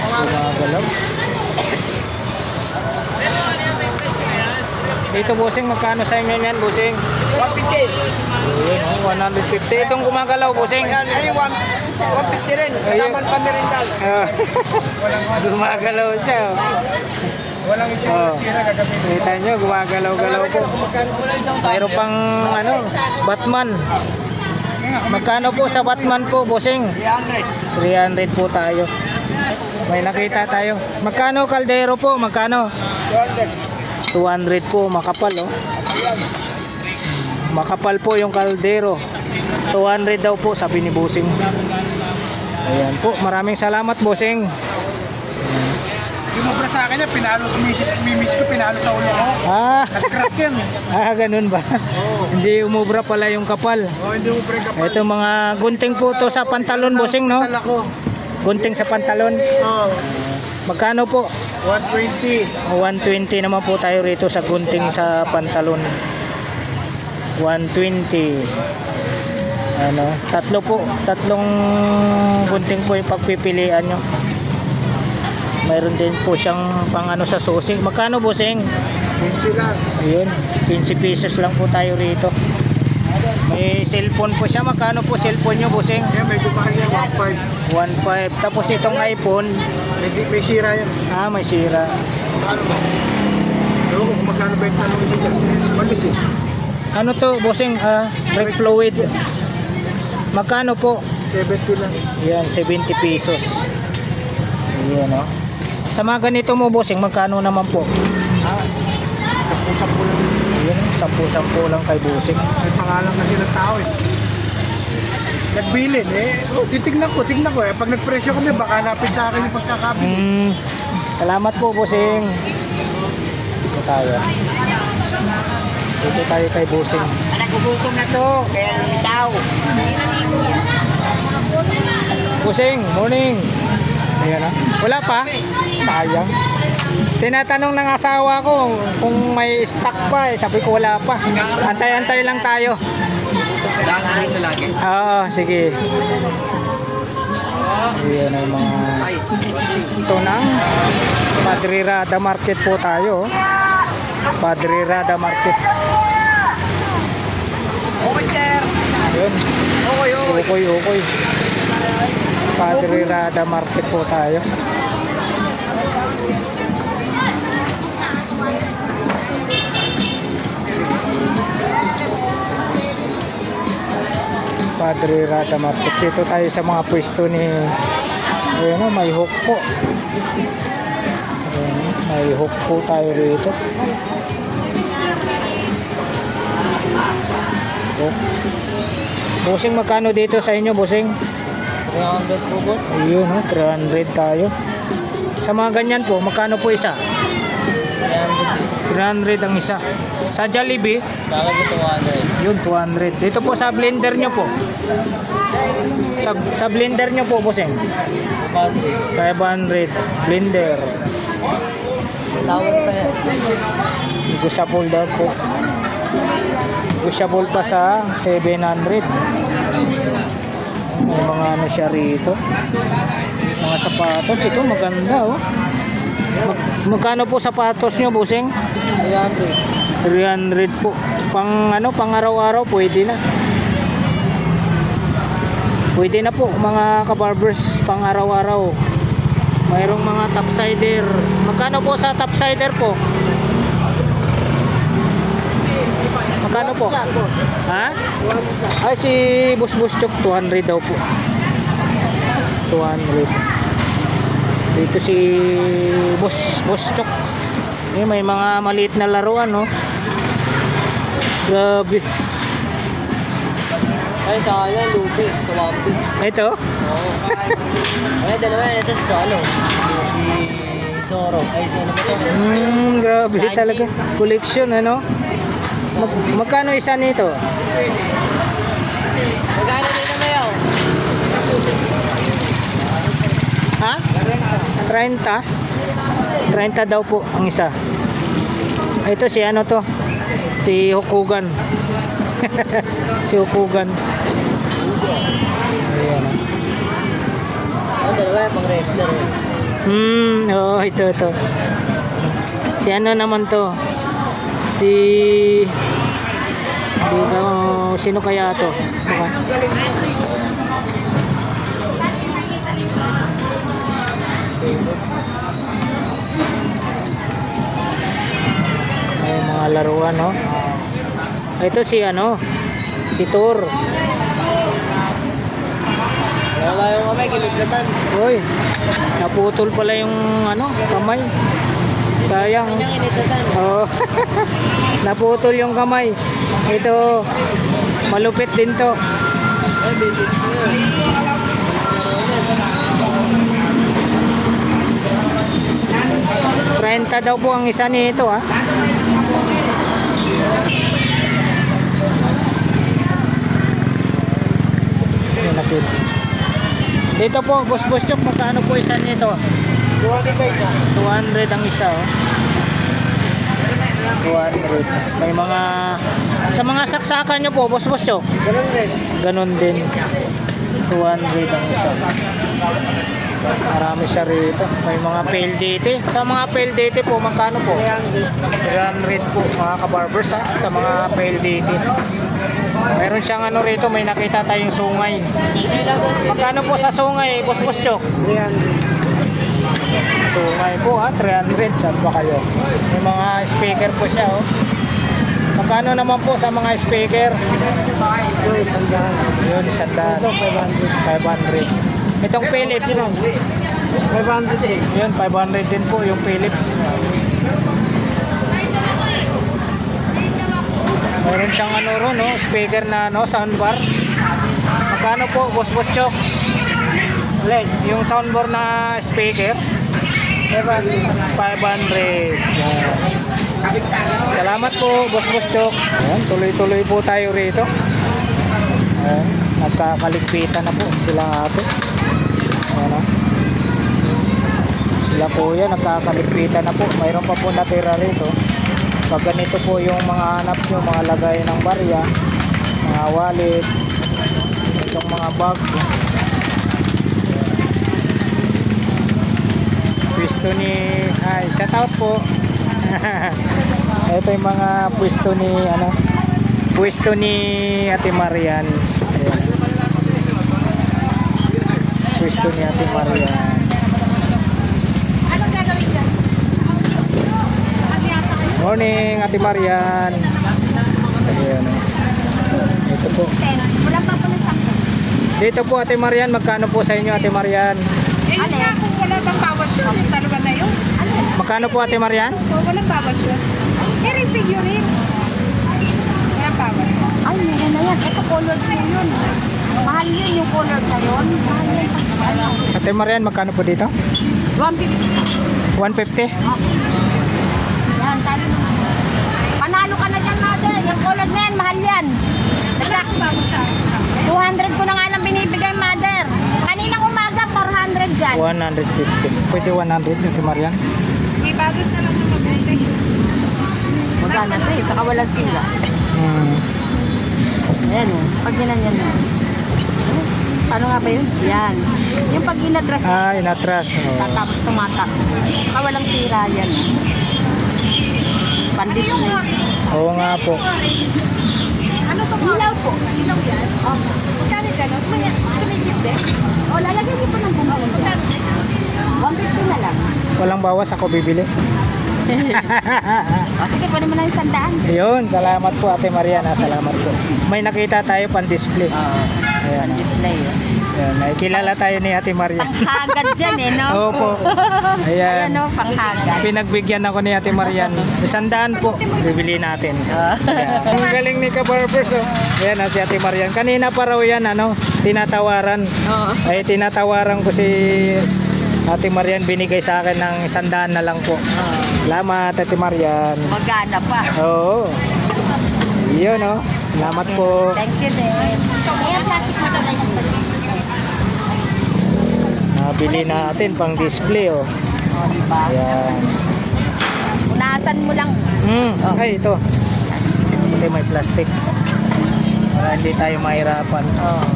Gumagalaw. Dito, bossing, magkano sa inyo yan, bossing? 150. Ayun, oh, 150. Itong gumagalaw, bossing. Ay, 150 rin. Kalaman pa merindal. Gumagalaw siya, oh. Walang Oh. Kita nyo, gumagalaw-galaw po. Mayroon pang ano, Batman. Magkano po sa Batman po, bossing? 300. 300 po tayo. May nakita tayo. Magkano kaldero po? Magkano? 200 po, makapal, oh. Makapal po yung kaldero. 200 daw po, sabi ni bossing. Ayan po, maraming salamat, bossing. Yung mabra sa akin niya, pinalo sa misis ko, pinalo sa ulo ko. Ah, Nag-crack yan. ganun ba? Hindi umubra pala yung kapal. Oh, hindi mo pre kapal. Ito mga gunting po to sa pantalon, bossing, no? Tala ko. Gunting sa pantalon. Oh, Magkano po? 120. 120 naman po tayo rito sa gunting sa pantalon. 120. Ano, tatlong gunting po yung pagpipilian nyo. Mayroon din po siyang pang ano sa susing. Magkano, bossing? 15 lang. Ayun, 15 pesos lang po tayo rito. May cellphone po siya. Magkano po cellphone nyo, bossing? Yan, may kumahal niya, 1.5. 1.5. Tapos itong iPhone, May sira yan. may sira. Ano ba? Ewan ko kung magkano ba yung tanong isa dyan. Malis eh. Ano to, bossing? Brake fluid. Magkano po? 70 lang. Yan, 70 pesos. Yan, oh. Sa mga ganito mo, bossing, magkano naman po? 10 lang. Yan, 10 lang kay bossing. May pangalan kasi ng tao eh. Nagbilin eh. Titignan ko eh. Pag nagpresyo kami, baka hanapin sa akin yung pagkakabili. Salamat po, bossing. Dito tayo. Dito tayo kay bossing. Nagugutom na to, kaya lumitaw. Bossing, morning. Ayan, ah. Wala pa? Sayang. Tinatanong ng asawa ko kung may stock pa eh. Sabi ko wala pa. Antay-antay lang tayo. Kailangan na lagi. Oo, sige. Ayan ang mga... Ito ng Padre Rada Market po tayo. Padre Rada Market. Okay, sir. Ayan. Okay. Padre Rada Market po tayo. Padre Rada Market. Dito tayo sa mga pwesto ni Ayan o, may hook po. Ayan, may hook po tayo rito. Hook. Bossing, magkano dito sa inyo, bossing? 300 po, boss. Ayun o, 300 tayo. Sa mga ganyan po, magkano po isa? 300 ang isa. Sa Jollibee, Bakit po 200? yun, 200. Dito po sa blender nyo po. Sa blender nyo po, bossing. 500. Blender. Tawad pa yan. Negotiable daw po. Negotiable pa sa 700. May mga ano siya rito. Mga sapatos. Ito maganda oh. Magkano po sapatos nyo, bossing? 300 po. Pang ano, pang araw-araw pwede na. Pwede na po mga kabarbers, pang araw-araw. Mayroong mga topsider. Magkano po sa topsider po? Magkano po? Ha? Ay si Boss Chok 200 daw po. 200. Dito si Boss Chok. May mga maliit na laruan, no? Grabe. Ay, sa kanya, lupi. Tumampi. Ito? Oo. Ay, dalawa yan. Ito si Solo. Si Zoro. Ay, si ano ba ito? Grabe talaga. Collection, ano? Magkano isa nito? Magkano din na mayaw? Ha? 30? 30 daw po ang isa. Ito si ano to? Si Hokugan. Si Hokugan. Ayan. Oh, dalawa yan. Pang wrestler. Oo, ito. Si ano naman to? Si... Sino kaya to? Baka. Ay, mga laruan, no? Ito si ano? Si Thor. Wala yung kamay. Kiniklatan. Uy, naputol pala yung ano, kamay. Sayang. Kanyang kiniklatan. Oh. Naputol yung kamay. Ito, malupit din to. Ay, bitit ko yun. 30 daw po ang isa nito, ha. Yan, nakit. Dito po, Boss Chok, magkano po isa nito? 200 ang isa, oh. 200. May mga sa mga saksakan nyo po, Boss Chok. Ganon din. 200 ang isa. Marami siya rito. May mga PLDT. Sa mga PLDT po, magkano po? 300 po mga kabarbers, ha? Sa mga PLDT. Meron siyang ano rito, may nakita tayong sungay. Magkano po sa sungay, Boss Chok? 300. Sungay po, ha? 300. Saan pa kayo? May mga speaker po siya, oh. Magkano naman po sa mga speaker? Yun, 100. 500. Itong Philips. 500. Yun, 500 din po yung Philips. Meron siyang ano ron, no? Speaker na no, soundbar. Magkano po, Boss Chok? Yung soundbar na speaker? 500. Yan. Salamat po, Boss Chok. Ayan, tuloy-tuloy po tayo rito. Ayan, nagkakaligpitan na po sila ate. Ayan, oh. Sila po yan, nagkakaligpitan na po. Mayroon pa po natira rito. Pag ganito po yung mga hanap nyo, mga lagay ng barya, mga wallet, itong mga bag. Pwesto ni... Ay, shout out po. Ito yung mga pwesto ni ano, pwesto ni Ate Marian. Ayan. Pwesto ni Ate Marian. Anong gagawin dyan? Morning Ate Marian. Ayan. Ito po. Wala pa po ng sakto. Dito po Ate Marian, magkano po sa inyo Ate Marian? Ayun nga, kung wala bang bawas yun, yung dalawa na yun. Magkano po Ate Marian? Walang bawas yun. I-review rin. Walang bawas. Ay, meron na yan. Ito colored po yun. Mahal yun yung colored na yun. Mahal yun. Ate Marian, magkano po dito? 150. 150? Yan, talo na. Panalo ka na dyan, mother. Yung colored na yan, mahal yan. Nagkak 200 ko na nga lang binibigay, mother. Kaninang umaga, 400 dyan. 150. Pwede 100 Ate Marian? May bagos na lang na mag-release. Magana to eh, saka walang sila. Ayan o, pag ginanyan mo. Paano nga ba yun? Yan. Yung pag inatras mo, Ah, inatras. Oh. tatap, tumatak. Saka walang sira yan. Pandisplay. Oo nga po. Ano to? Ilaw po. Ilaw yan? Opo. Kano gano'n? Sumisip din? O, lalagyan niyo po ng bunga. 150 na lang. Walang bawas, ako bibili. O, sige, pwede mo na yung 100. Ayun, salamat po Ate Mariana, salamat po. May nakita tayo pan-display. Ayan. Display. Ayan, nakikilala tayo ni Ate Marian. Panghagad dyan eh, no? Opo. Ayan Ayan. o, panghagad. Pinagbigyan ako ni Ate Marian. 100 po, bibili natin. Ayan. Ang galing ni Kabarbers, oh. Ayan, si Ate Marian. Kanina pa raw yan, tinatawaran. Oo. Ay, tinatawaran ko si Ate Marian, binigay sa akin ng 100 na lang po. Salamat, Ate Marian. Magana pa. Oo. Yun, salamat po. Thank you din. Ayan, plastic mo na lang. Nabili natin pang display, oh. O, diba? Ayan. Unasan mo lang. Ay, ito. Ito may plastic. Para hindi tayo mahirapan. Oo.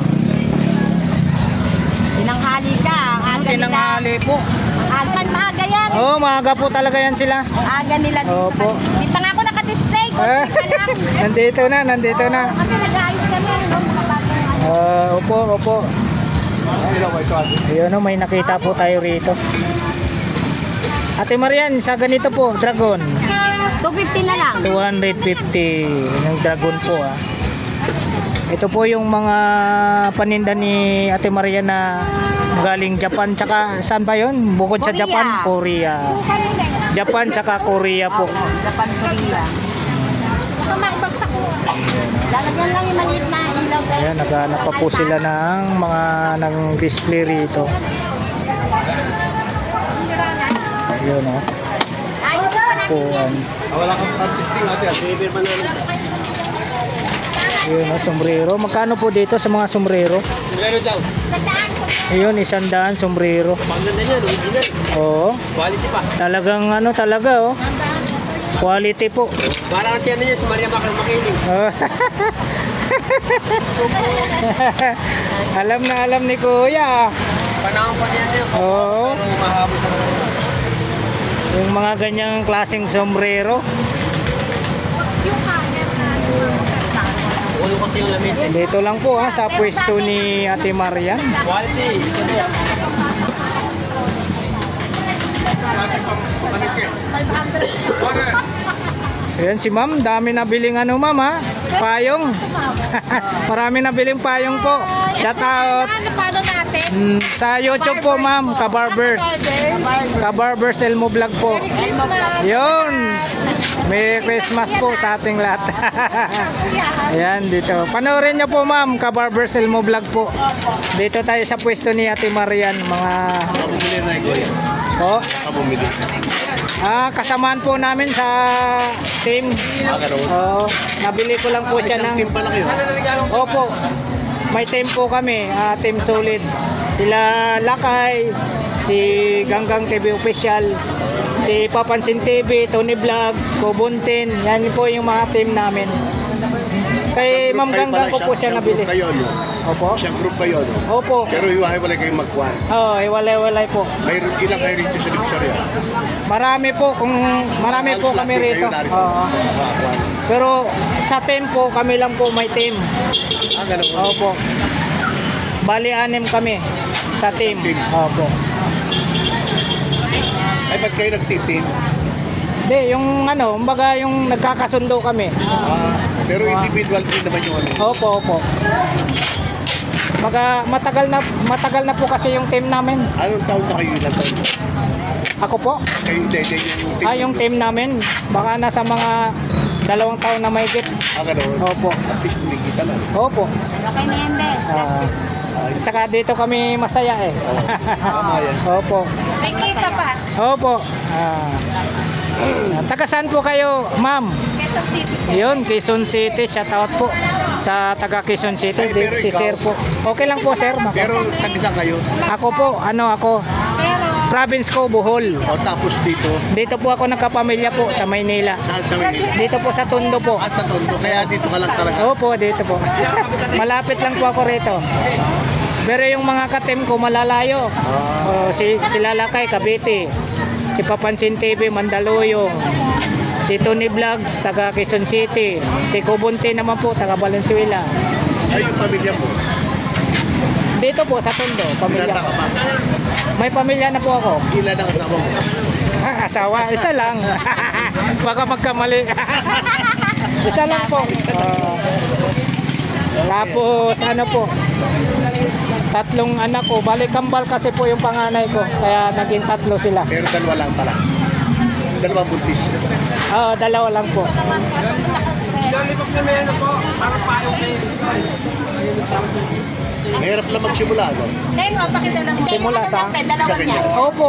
Tinanghali ka. Ang aga nila. Tinanghali po. Agad, maaga yan. Oo, maaga po talaga yan sila. Aga nila dito. Opo. Di pa nga ako nakadisplay. Ah, Kunti pa lang. nandito na. Kasi nag-aayos kami. No? Mga batang Opo. Ayun, may nakita po tayo rito. Ate Marian, sa ganito po, dragon. 250 na lang. 250 ng dragon po, ah. Ito po yung mga paninda ni Ate Maria na galing Japan, tsaka saan ba yun? Bukod sa Korea. Japan, Korea. Japan tsaka Korea po. Japan, Korea. Saka magbagsak ko. Lalagyan lang yung maliit na ilaw. Ayan, naghanap pa po sila ng mga ng display rito. Ayun, Ayos pa namin yan. Wala kang pang-testing natin. Sinibir man namin. Ayun, sombrero. Magkano po dito sa mga sombrero? Meron daw. Ayun, 100 sombrero. Maganda yan, original. Oo. Quality pa. Talagang talaga, oh. Quality po. Parang kasi ano yan, si Maria Makiling. Oh. Alam ni Kuya. Panahon pa niya yun. Oo. Pero mahabol sa mga. Yung mga ganyang klaseng sombrero. Ulo kasi yung lamit. Dito lang po sa pwesto ni Ate Marian. Quality. Isa na yan. Ayan si ma'am, dami nabiling ma'am payong. Marami nabiling payong po. Shout out. Paano natin? Sa YouTube po ma'am, Kabarbers. Kabarbers Elmo Vlog po. Yun. Merry Christmas po sa ating lahat. Ayan dito. Panoorin nyo po ma'am, Kabarbers Elmo Vlog po. Dito tayo sa pwesto ni Ate Marian, mga po. Kasamaan po namin sa team. Oo, nabili ko lang po siya ng Opo. May team po kami, Team Solid. Sila Lakay, si Ganggang TV Official, si Papansin TV, Tony Vlogs, Kobuntin. Yan po yung mga team namin. Kay Ma'am Ganggang ko po siya nabili. Opo. Isang group kayo, no? Opo. Pero iwahiwalay kayong magkuhan. Oo, iwalay-walay po. Mayroon ilang kayo rito sa Divisoria. Marami po kami rito. Oo. Pero sa team po, kami lang po may team. Ganun. Opo. Bali 6 kami sa team. Opo. Ay, ba't kayo nagtitin? Hindi, yung kumbaga yung nagkakasundo kami. Pero individual din naman yung ano. Opo. matagal na po kasi yung team namin. Anong taon na kayo? Ilang taon? Ako po. Kayo hindi, yung team. Yung team namin, baka nasa mga 2 taon na mahigit. Gano'n. Opo. At least kumikita lang. Opo. Okay na yan, be. Tsaka dito kami masaya eh. Tama yan. Opo. May kita pa. Opo. Taga saan po kayo, ma'am? Quezon City po. Yun, Quezon City. Shout out po sa taga Quezon City. Ay, pero Si ikaw- sir po. Okay lang po, sir. Pero tag-isa kayo. Ako po, ako, Pero, province ko, Bohol. O tapos dito. Dito po ako nagkapamilya po sa Maynila. Saan sa Manila? Dito po sa Tondo po. At Tondo. Kaya dito ka lang talaga. Opo, dito po. Malapit lang po ako rito. Pero yung mga katim ko malalayo. Si Lalakay, Cavite. Si Papansin TV, Mandaluyong. Si Tony Vlogs, taga Quezon City. Si Kubunti naman po, taga Valenzuela. Ay, yung pamilya mo. Dito po sa Tondo, pamilya Pinata ko. ka pa. May pamilya na po ako. Ilan ang kasama mo? Asawa, isa lang. Baka magkamali. Isa lang po. Tapos ano po, 3 anak ko. Balik kambal kasi po yung panganay ko. Kaya naging 3 sila. Pero 2 lang pala. 2 buntis. 2 lang po. Mahirap lang magsimula, no? Nengo, pakidalang. Simula sa- Dalawa niya. Opo,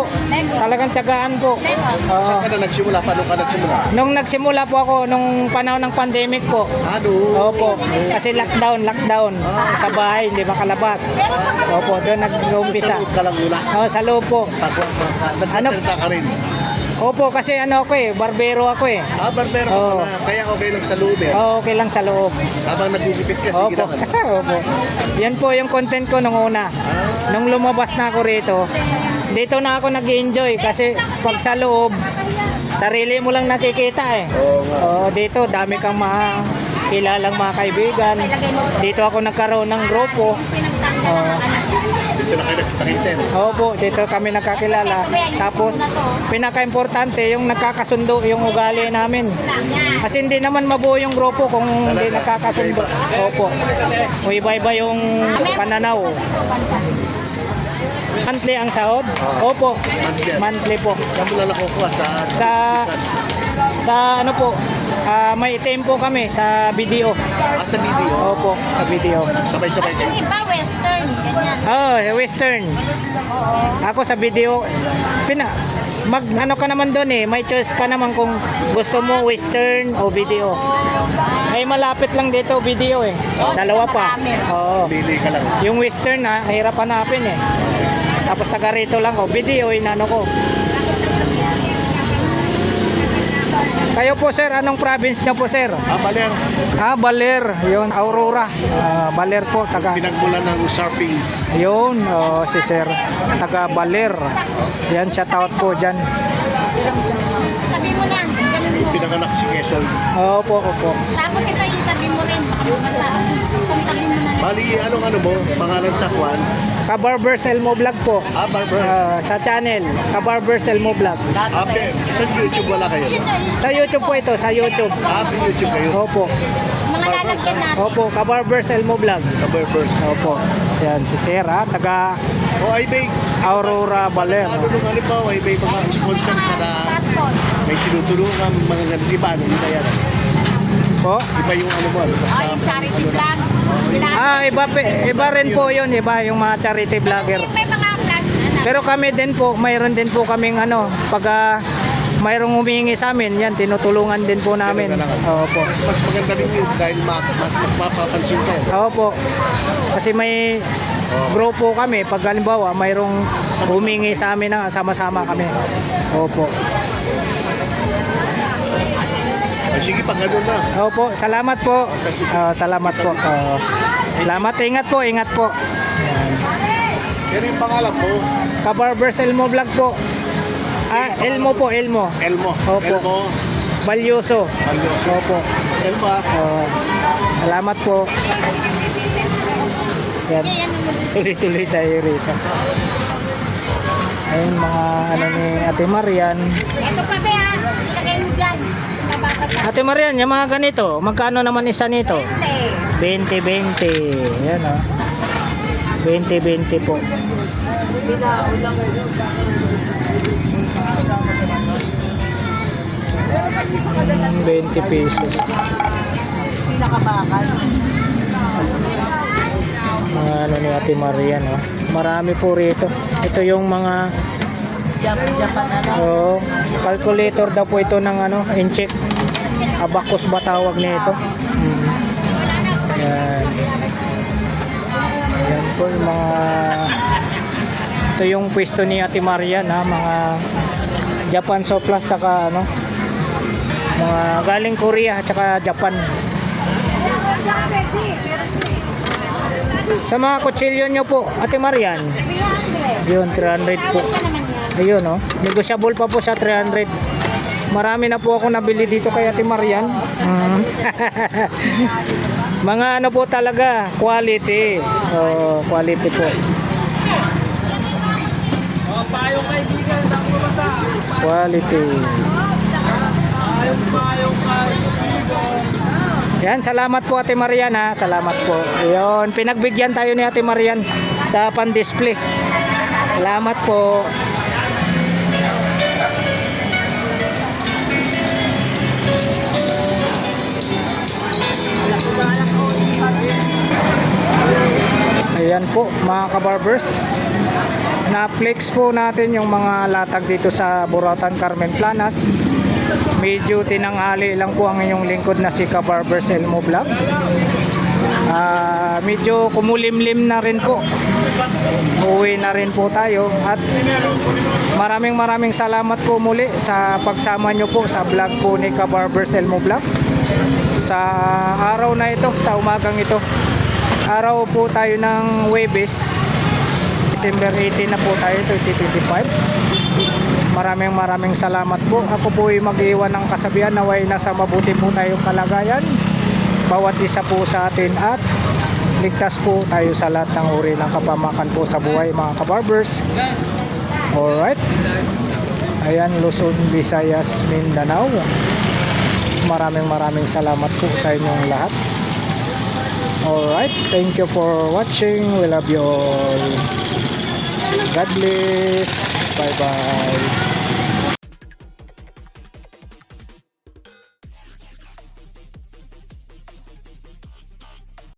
talagang tiyagaan po. Oo. Saan ka na nagsimula? Paano ka nagsimula? Nung nagsimula po ako, nung panahon ng pandemic po. Ano? Opo, kasi lockdown. Sa bahay, hindi makalabas. Opo, doon nag-umpisa. Sa ka lang mula. Sa loob po. Nagsasalita ka rin. Opo, kasi ako barbero ako eh. Barbero ka Oo. pala. Kaya okay lang sa loob eh. Okay lang sa loob. Habang nagtitipid ka, sige Opo. lang. Ano? Opo. Yan po yung content ko nung una. Nung lumabas na ako rito, dito na ako nag-enjoy kasi pag sa loob, sarili mo lang nakikita eh. Oo nga. Dito, dami kang kilalang mga kaibigan. Dito ako nagkaroon ng grupo. Dito na kayo nagkakita. Opo, dito kami nakakilala. Tapos, pinaka-importante yung nakakasundo yung ugali namin. Kasi hindi naman mabuo yung grupo kung hindi Talaga? nakakasundo. Opo. O iba-iba yung pananaw. Monthly ang sahod? Opo. Monthly. Monthly po. Saan mo na nakukuha? Sa- Sa ano po, may tempo kami sa video. Sa video. Opo, sa video. Sabay-sabay kayo. Iba, western. Ganyan. Western. Ako sa video, ano ka naman doon eh, may choice ka naman kung gusto mo western o video. Ay malapit lang dito video eh. Dalawa pa. Oo. Pili ka lang. Yung western hirap hanapin eh. Tapos taga rito lang ko, video inano ko. Kayo po sir, anong province niyo po sir? Baler. Baler, yun, Aurora. Baler po, taga. Pinagmulan ng surfing. Yun, si sir, taga Baler. Yan, shout out po dyan. Tabi mo na. Ganun mo. Pinanganak si Quezon. Opo. Tapos ito yung tabi mo rin. Baka bumasaan. Kung tabi mo na. Bali, anong mo? Pangalan sa Juan? Kabarbers Elmo Vlog po. Barber. Sa channel, Kabarbers Elmo Vlog. Sa YouTube wala kayo? Sa YouTube po ito, sa YouTube. YouTube kayo? Opo. Mga lalagyan natin. Opo, Kabarbers Elmo Vlog. Barbers. Opo. Yan, si sir taga Ay bay. Aurora, Baler. Ano nung halimbawa, ay bay mga sponsor ka na may tinutulungan mga ganun. Di ba? Ano yun yan? Po? Iba yung ano mo. Yung charity vlog. Iba rin po yun, iba yung mga charity vlogger. May mga vlog na. Pero kami din po, mayroon din po kaming pag mayroong humingi sa amin, yan, tinutulungan din po namin. Opo. Mas maganda din yun dahil mas mapapansin ka. Opo. Kasi may grupo kami, pag halimbawa, mayroong humingi sa amin na sama-sama kami. Opo. Sige, pag ganun na. Opo, salamat po. Salamat po. Salamat, ingat po. Yan yung pangalan mo. Kabarbers Elmo Vlog po. Elmo po, Elmo. Elmo. Opo. Elmo. Balyoso. Balyoso. Opo. Elmo. Salamat po. Yan. Tuloy-tuloy tayo rito. Ayun mga ni Ate Marian. Ito pa ba ha? Ilagay mo dyan. Ate Marian, yung mga ganito, magkano naman isa nito? 20. Yan 20-20 po. 20 pesos. Pinakabakal. Mga ano ni Ate Maria, no? Marami po rito. Ito yung mga Japan na lang. calculator daw po ito ng ano, incheck. Abacus ba tawag nito? Yan. Yan po yung mga ito yung pwesto ni Ate Maria na mga Japan surplus tsaka ano mga galing Korea tsaka Japan. Sa mga kutsilyo nyo po Ate Marian, yun 300 po. Ayun, oh. Negotiable pa po sa 300. Marami na po ako nabili dito kay Ate Marian. Mga ano po talaga, quality. Oh, quality po. Mga payong kaibigan, dako ba sa? Quality. Payong kaibigan. Yan, salamat po Ate Marian ha. Salamat po. Ayun, pinagbigyan tayo ni Ate Marian sa pan-display. Salamat po. Ayan po mga kabarbers, na-flex po natin yung mga latag dito sa Burautan Carmen Planas. Medyo tinanghali lang po ang inyong lingkod na si Kabarbers Elmo Vlog. Medyo kumulimlim na rin po, uwi na rin po tayo at maraming salamat po muli sa pagsama nyo po sa vlog po ni Kabarbers Elmo Vlog sa araw na ito, sa umagang ito. Araw po tayo ng Huwebes, December 18 na po tayo, 2025. Maraming salamat po. Ako po ay mag-iwan ng kasabihan naway nasa mabuti po tayong kalagayan bawat isa po sa atin at ligtas po tayo sa lahat ng uri ng kapamakan po sa buhay mga kabarbers. Alright, ayan, Luzon, Visayas, Mindanao, maraming salamat po sa inyong lahat. Alright, thank you for watching. We love you all. God bless. Bye bye.